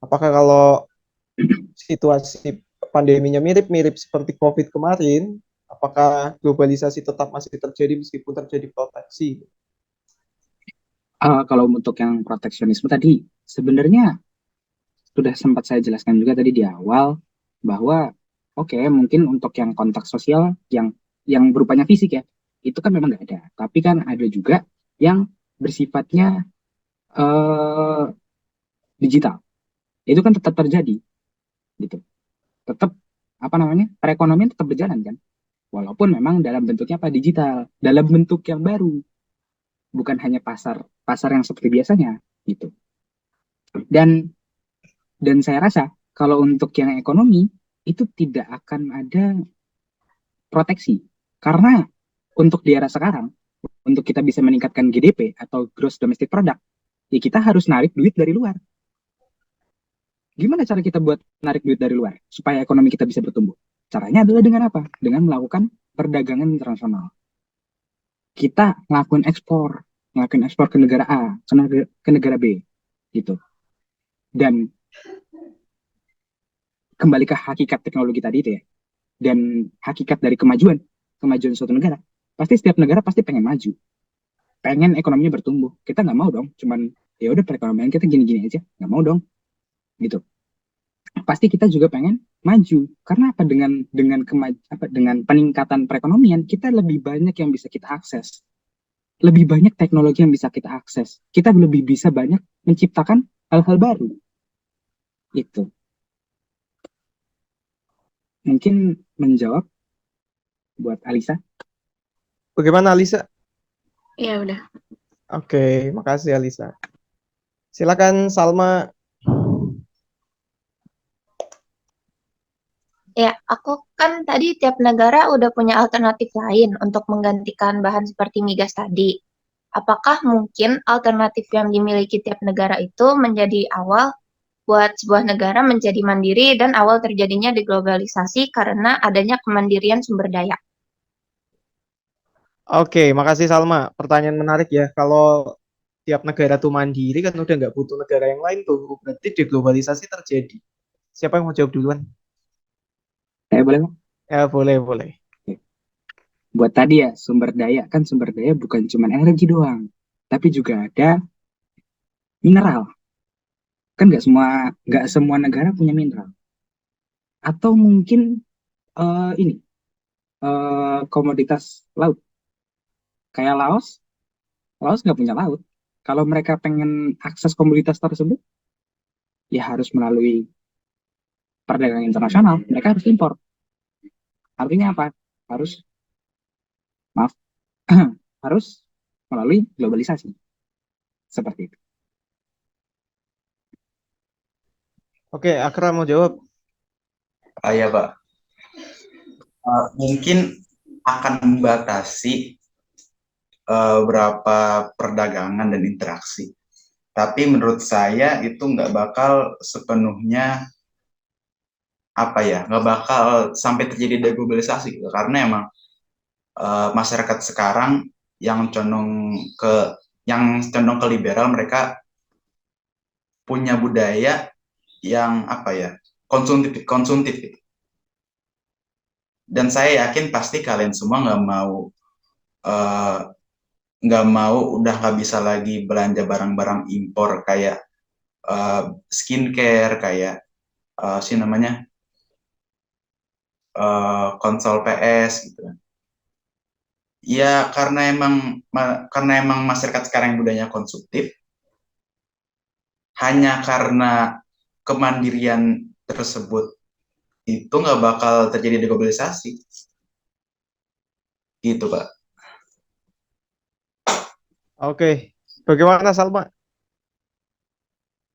Apakah kalau situasi pandeminya mirip-mirip seperti COVID kemarin, apakah globalisasi tetap masih terjadi meskipun terjadi proteksi? Kalau untuk yang proteksionisme tadi sebenarnya sudah sempat saya jelaskan juga tadi di awal bahwa oke, mungkin untuk yang kontak sosial yang berupanya fisik ya itu kan memang nggak ada, tapi kan ada juga yang bersifatnya eh, digital, itu kan tetap terjadi gitu, tetap apa namanya perekonomian tetap berjalan kan, walaupun memang dalam bentuknya apa digital, dalam bentuk yang baru, bukan hanya pasar pasar yang seperti biasanya gitu. Dan saya rasa kalau untuk yang ekonomi itu tidak akan ada proteksi, karena untuk di era sekarang untuk kita bisa meningkatkan GDP atau Gross Domestic Product ya kita harus narik duit dari luar. Gimana cara kita buat narik duit dari luar supaya ekonomi kita bisa bertumbuh? Caranya adalah dengan apa? Dengan melakukan perdagangan internasional. Kita ngelakuin ekspor ke negara A, ke negara B, gitu. Dan kembali ke hakikat teknologi tadi itu ya, dan hakikat dari kemajuan suatu negara. Pasti setiap negara pasti pengen maju, pengen ekonominya bertumbuh. Kita nggak mau dong, cuman ya udah perekonomian kita gini-gini aja, nggak mau dong, gitu. Pasti kita juga pengen maju karena apa, dengan peningkatan perekonomian kita lebih banyak yang bisa kita akses, lebih banyak teknologi yang bisa kita akses, kita lebih bisa banyak menciptakan hal-hal baru. Itu mungkin menjawab buat Alisa. Bagaimana Alisa? Iya, udah. Oke, makasih Alisa. Silakan Salma. Ya, aku kan tadi tiap negara udah punya alternatif lain untuk menggantikan bahan seperti migas tadi. Apakah mungkin alternatif yang dimiliki tiap negara itu menjadi awal buat sebuah negara menjadi mandiri dan awal terjadinya deglobalisasi karena adanya kemandirian sumber daya? Oke, makasih Salma. Pertanyaan menarik ya. Kalau tiap negara tuh mandiri kan udah nggak butuh negara yang lain tuh. Berarti deglobalisasi terjadi. Siapa yang mau jawab duluan? Boleh, Bang? Ya, boleh. buat tadi ya sumber daya, kan sumber daya bukan cuma energi doang, tapi juga ada mineral. Kan nggak semua negara punya mineral. Atau mungkin ini komoditas laut kayak Laos. Laos nggak punya laut. Kalau mereka pengen akses komoditas tersebut, ya harus melalui perdagangan internasional. Mereka harus impor. Artinya apa? Harus, maaf, harus melalui globalisasi. Seperti itu. Oke, Akra mau jawab. Ya Pak, mungkin akan membatasi berapa perdagangan dan interaksi. Tapi menurut saya itu nggak bakal sepenuhnya nggak bakal sampai terjadi deglobalisasi gitu. Karena emang masyarakat sekarang yang condong ke liberal, mereka punya budaya yang konsumtif konsumtif gitu. Dan saya yakin pasti kalian semua nggak mau udah nggak bisa lagi belanja barang-barang impor kayak skincare, kayak sih namanya konsol PS gitu. Ya karena emang masyarakat sekarang yang budayanya konsumtif, hanya karena kemandirian tersebut itu nggak bakal terjadi deglobalisasi gitu Pak. Oke, bagaimana Salma?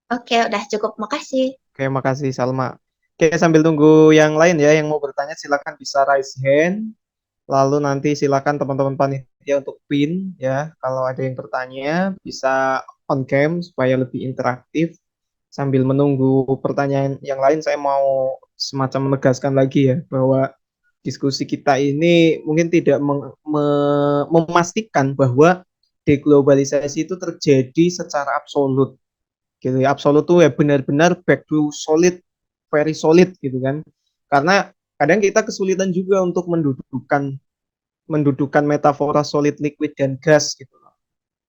Oke, udah cukup. Makasih. Oke, makasih Salma. Oke, sambil tunggu yang lain ya, yang mau bertanya silakan bisa raise hand. Lalu nanti silakan teman-teman panitia untuk pin ya. Kalau ada yang bertanya bisa on cam supaya lebih interaktif. Sambil menunggu pertanyaan yang lain, saya mau semacam menegaskan lagi ya bahwa diskusi kita ini mungkin tidak memastikan bahwa deglobalisasi itu terjadi secara absolut gitu ya. Absolut tuh ya benar-benar back to solid, very solid gitu kan. Karena kadang kita kesulitan juga untuk mendudukkan metafora solid, liquid, dan gas gitu loh.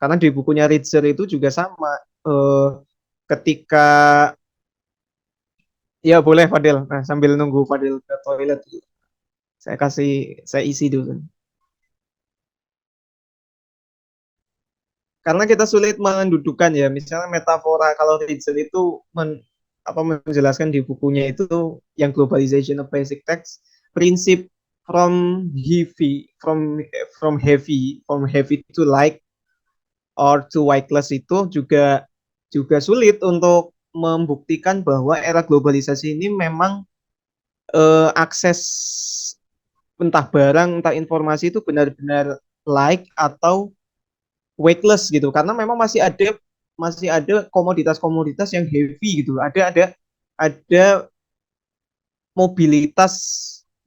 Karena di bukunya Ritzer itu juga sama. Ketika ya boleh Fadil. Nah, sambil nunggu Fadil ke toilet, saya isi dulu. Karena kita sulit mendudukkan ya, misalnya metafora kalau Ritzer itu menjelaskan di bukunya itu yang globalization of basic text, prinsip from heavy to light or to weightless itu juga sulit untuk membuktikan bahwa era globalisasi ini memang akses entah barang entah informasi itu benar-benar light atau weightless gitu, karena memang masih ada komoditas-komoditas yang heavy gitu, ada mobilitas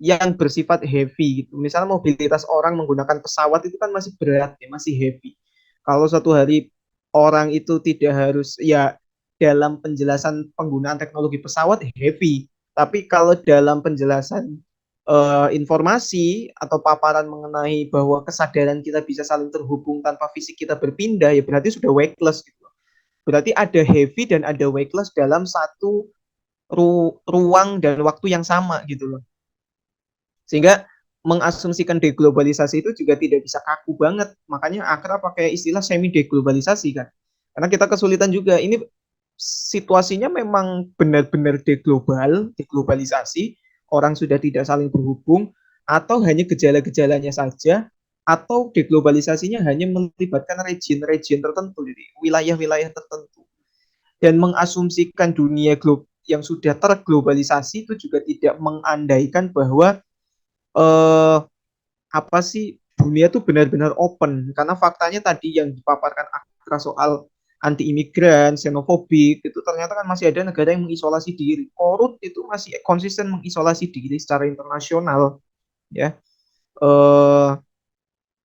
yang bersifat heavy gitu. Misalnya mobilitas orang menggunakan pesawat itu kan masih berat ya, masih heavy. Kalau suatu hari orang itu tidak harus ya dalam penjelasan penggunaan teknologi pesawat heavy, tapi kalau dalam penjelasan informasi atau paparan mengenai bahwa kesadaran kita bisa saling terhubung tanpa fisik kita berpindah, ya berarti sudah weightless gitu. Berarti ada heavy dan ada weightless dalam satu ruang dan waktu yang sama gitu loh. Sehingga mengasumsikan deglobalisasi itu juga tidak bisa kaku banget. Makanya akrab pakai istilah semi deglobalisasi kan. Karena kita kesulitan juga. Ini situasinya memang benar-benar deglobalisasi, orang sudah tidak saling berhubung, atau hanya gejala-gejalanya saja, atau deglobalisasinya hanya melibatkan region-region tertentu, jadi wilayah-wilayah tertentu. Dan mengasumsikan dunia yang sudah terglobalisasi itu juga tidak mengandaikan bahwa apa sih dunia tuh benar-benar open, karena faktanya tadi yang dipaparkan Akra soal anti imigran, xenofobik, itu ternyata kan masih ada negara yang mengisolasi diri. Korut itu masih konsisten mengisolasi diri secara internasional, ya.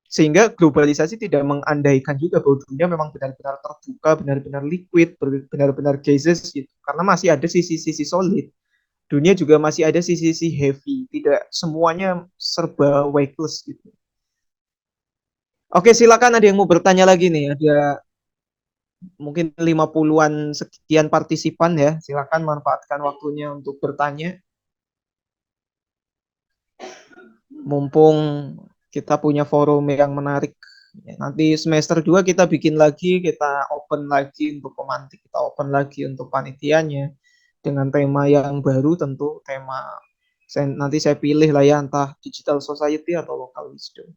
Sehingga globalisasi tidak mengandaikan juga bahwa dunia memang benar-benar terbuka, benar-benar liquid, benar-benar gases gitu. Karena masih ada sisi-sisi solid. Dunia juga masih ada sisi-sisi heavy, tidak semuanya serba weightless gitu. Oke, silakan ada yang mau bertanya lagi nih. Ada mungkin 50-an sekian partisipan ya. Silakan manfaatkan waktunya untuk bertanya. Mumpung kita punya forum yang menarik. Ya, nanti semester 2 kita bikin lagi, kita open lagi untuk pemantik, kita open lagi untuk panitianya dengan tema yang baru, tentu tema nanti saya pilih lah ya, entah digital society atau local wisdom.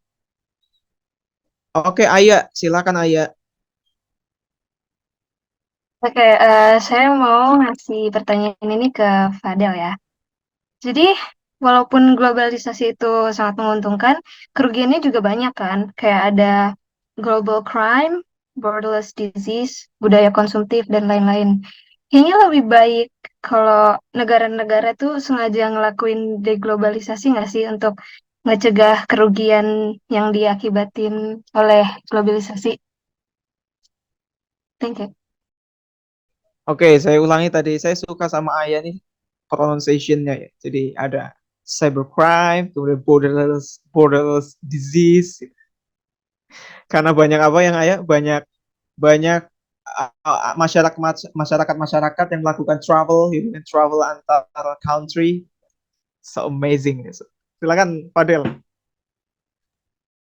Oke, Aya, silakan Aya. Oke, saya mau ngasih pertanyaan ini ke Fadel ya. Jadi, walaupun globalisasi itu sangat menguntungkan, kerugiannya juga banyak kan. Kayak ada global crime, borderless disease, budaya konsumtif, dan lain-lain. Kayaknya lebih baik kalau negara-negara tuh sengaja ngelakuin deglobalisasi nggak sih untuk ngecegah kerugian yang diakibatin oleh globalisasi. Thank you. Oke, saya ulangi tadi. Saya suka sama Aya nih pronunciation-nya ya. Jadi ada cybercrime, kemudian borderless disease. Karena banyak apa yang Aya? Banyak banyak masyarakat yang melakukan travel, travel antar country. So amazing. Silakan Fadel.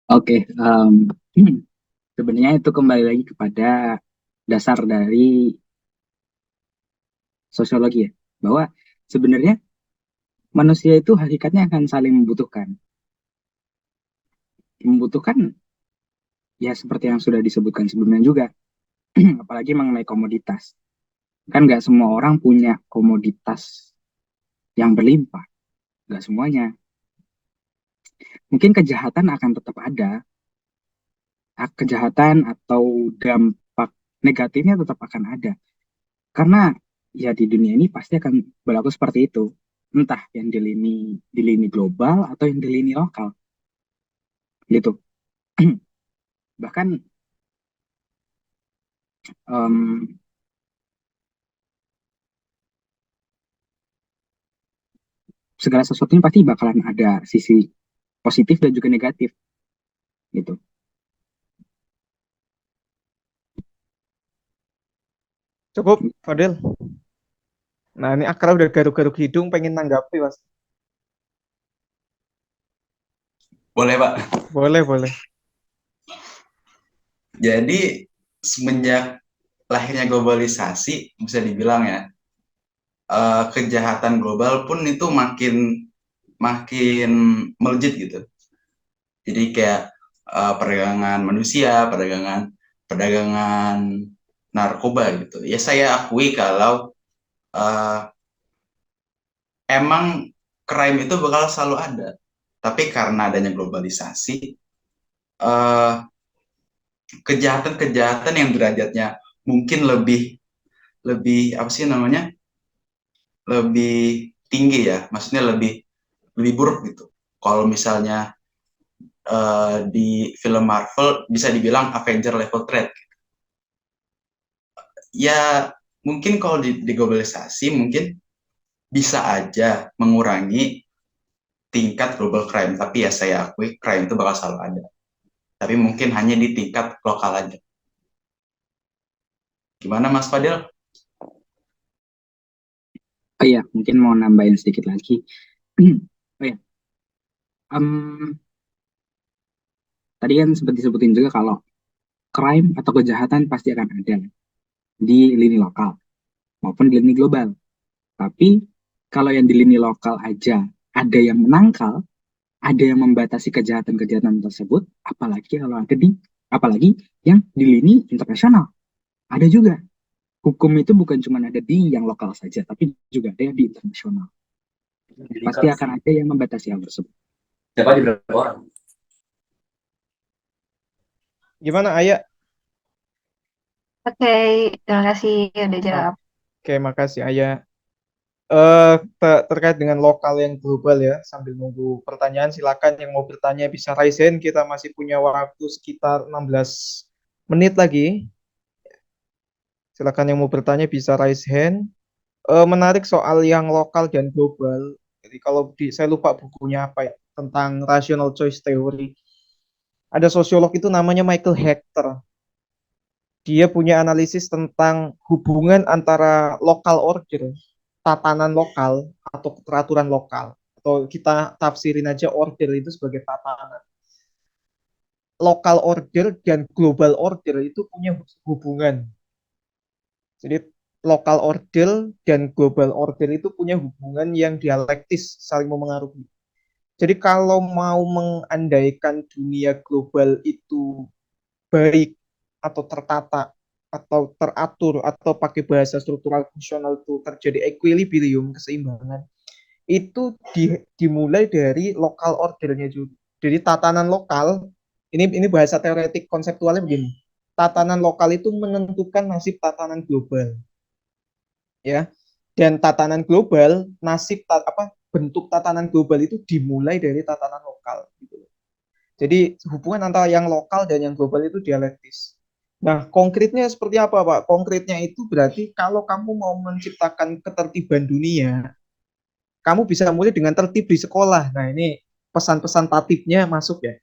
Oke, sebenarnya itu kembali lagi kepada dasar dari sosiologi ya, bahwa sebenarnya manusia itu hakikatnya akan saling membutuhkan. Membutuhkan ya seperti yang sudah disebutkan sebelumnya juga, apalagi mengenai komoditas. Kan nggak semua orang punya komoditas yang berlimpah, nggak semuanya. Mungkin kejahatan akan tetap ada, kejahatan atau dampak negatifnya tetap akan ada. Karena ya di dunia ini pasti akan berlaku seperti itu. Entah yang di lini global atau yang di lini lokal. Gitu. Bahkan em, segala sesuatunya pasti bakalan ada sisi positif dan juga negatif. Gitu. Cukup, Fadel. Nah, ini Akra udah garuk-garuk hidung pengen nanggapi, Mas. Boleh, Pak. Boleh. Jadi semenjak lahirnya globalisasi bisa dibilang ya, kejahatan global pun itu makin melejit gitu. Jadi kayak perdagangan manusia, perdagangan narkoba gitu. Ya saya akui kalau emang crime itu bakal selalu ada. Tapi karena adanya globalisasi, kejahatan-kejahatan yang derajatnya mungkin lebih lebih apa sih namanya? Lebih tinggi ya, maksudnya lebih buruk gitu. Kalau misalnya di film Marvel bisa dibilang Avenger level threat. Ya mungkin kalau di globalisasi mungkin bisa aja mengurangi tingkat global crime, tapi ya saya akui crime itu bakal selalu ada. Tapi mungkin hanya di tingkat lokal aja. Gimana Mas Fadil? Oh iya, mungkin mau nambahin sedikit lagi. Oh iya, tadi kan sempat disebutin juga kalau crime atau kejahatan pasti akan ada di lini lokal maupun di lini global. Tapi kalau yang di lini lokal aja ada yang menangkal, ada yang membatasi kejahatan-kejahatan tersebut, apalagi yang di lini internasional. Ada juga. Hukum itu bukan cuma ada di yang lokal saja, tapi juga ada yang di internasional. Pasti akan ada yang membatasi hal tersebut. Siapa aja berapa orang? Gimana, Aya? Oke, terima kasih udah jawab. Oke, makasih Aya. Terkait dengan lokal yang global ya, sambil nunggu pertanyaan, silakan yang mau bertanya bisa raise hand. Kita masih punya waktu sekitar 16 menit lagi. Silakan yang mau bertanya bisa raise hand. Menarik soal yang lokal dan global. Jadi kalau saya lupa bukunya apa ya, tentang rational choice theory. Ada sosiolog itu namanya Michael Hector. Dia punya analisis tentang hubungan antara local order, tatanan lokal atau peraturan lokal. Atau kita tafsirin aja order itu sebagai tatanan. Local order dan global order itu punya hubungan. Jadi local order dan global order itu punya hubungan yang dialektis, saling memengaruhi. Jadi kalau mau mengandaikan dunia global itu baik atau tertata atau teratur atau pakai bahasa struktural fungsional itu terjadi equilibrium, keseimbangan, itu dimulai dari lokal ordernya juga. Jadi tatanan lokal, ini bahasa teoretik konseptualnya begini. Tatanan lokal itu menentukan nasib tatanan global, ya. Dan tatanan global, bentuk tatanan global itu dimulai dari tatanan lokal gitu. Jadi hubungan antara yang lokal dan yang global itu dialektis. Nah, konkretnya seperti apa, Pak? Konkretnya itu berarti kalau kamu mau menciptakan ketertiban dunia, kamu bisa mulai dengan tertib di sekolah. Nah, ini pesan-pesan tatibnya masuk ya.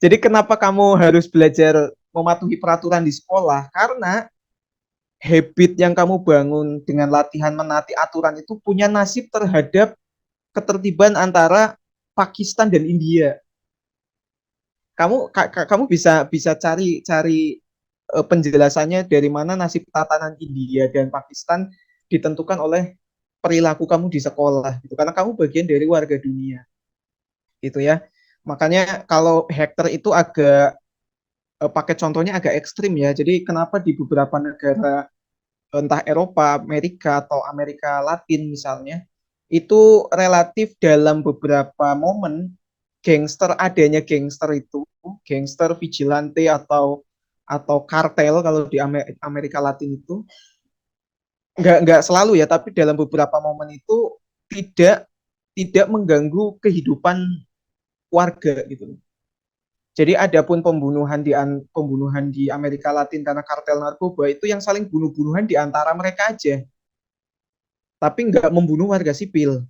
Jadi kenapa kamu harus belajar mematuhi peraturan di sekolah? Karena habit yang kamu bangun dengan latihan menaati aturan itu punya nasib terhadap ketertiban antara Pakistan dan India. Kamu bisa cari penjelasannya dari mana nasib tatanan India dan Pakistan ditentukan oleh perilaku kamu di sekolah gitu, karena kamu bagian dari warga dunia gitu ya. Makanya kalau Hector itu agak pakai contohnya agak ekstrim ya. Jadi kenapa di beberapa negara entah Eropa, Amerika atau Amerika Latin misalnya, itu relatif dalam beberapa momen adanya gangster itu, gangster vigilante atau kartel kalau di Amerika Latin itu nggak selalu ya, tapi dalam beberapa momen itu tidak tidak mengganggu kehidupan warga gitu. Jadi adapun pembunuhan di Amerika Latin karena kartel narkoba itu yang saling bunuh-bunuhan di antara mereka aja, tapi nggak membunuh warga sipil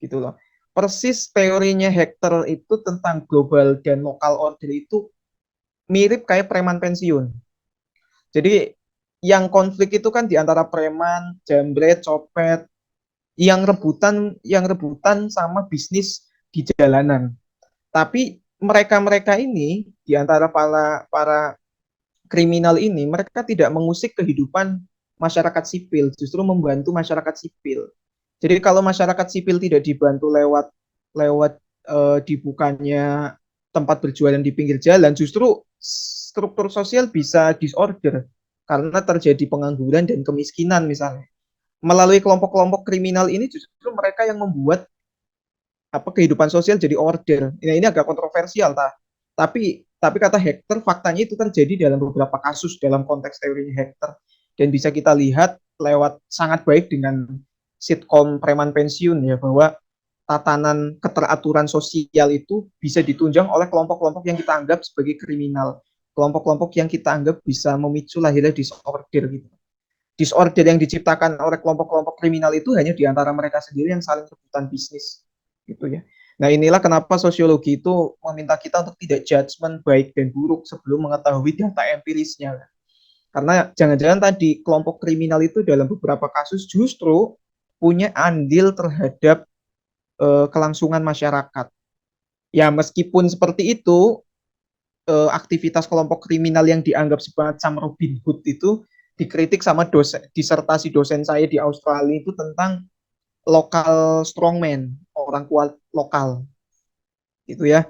gitu loh. Persis teorinya Hector itu tentang global dan local order itu mirip kayak preman pensiun. Jadi yang konflik itu kan di antara preman, jambret, copet, yang rebutan sama bisnis di jalanan. Tapi mereka-mereka ini di antara para kriminal ini, mereka tidak mengusik kehidupan masyarakat sipil, justru membantu masyarakat sipil. Jadi kalau masyarakat sipil tidak dibantu lewat lewat dibukanya tempat berjualan di pinggir jalan, justru struktur sosial bisa disorder karena terjadi pengangguran dan kemiskinan misalnya. Melalui kelompok-kelompok kriminal ini justru mereka yang membuat kehidupan sosial jadi order. Ini agak kontroversial tapi kata Hector faktanya itu terjadi dalam beberapa kasus dalam konteks teorinya Hector, dan bisa kita lihat lewat sangat baik dengan sitkom preman pensiun ya, bahwa tatanan keteraturan sosial itu bisa ditunjang oleh kelompok-kelompok yang kita anggap sebagai kriminal, kelompok-kelompok yang kita anggap bisa memicu lahirnya disorder gitu. Disorder yang diciptakan oleh kelompok-kelompok kriminal itu hanya di antara mereka sendiri yang saling rebutan bisnis gitu ya. Nah, inilah kenapa sosiologi itu meminta kita untuk tidak judgement baik dan buruk sebelum mengetahui data empirisnya. Karena jangan-jangan tadi kelompok kriminal itu dalam beberapa kasus justru punya andil terhadap kelangsungan masyarakat. Ya, meskipun seperti itu, aktivitas kelompok kriminal yang dianggap semacam Robin Hood itu dikritik sama disertasi dosen saya di Australia itu tentang lokal strongman, orang kuat lokal gitu ya.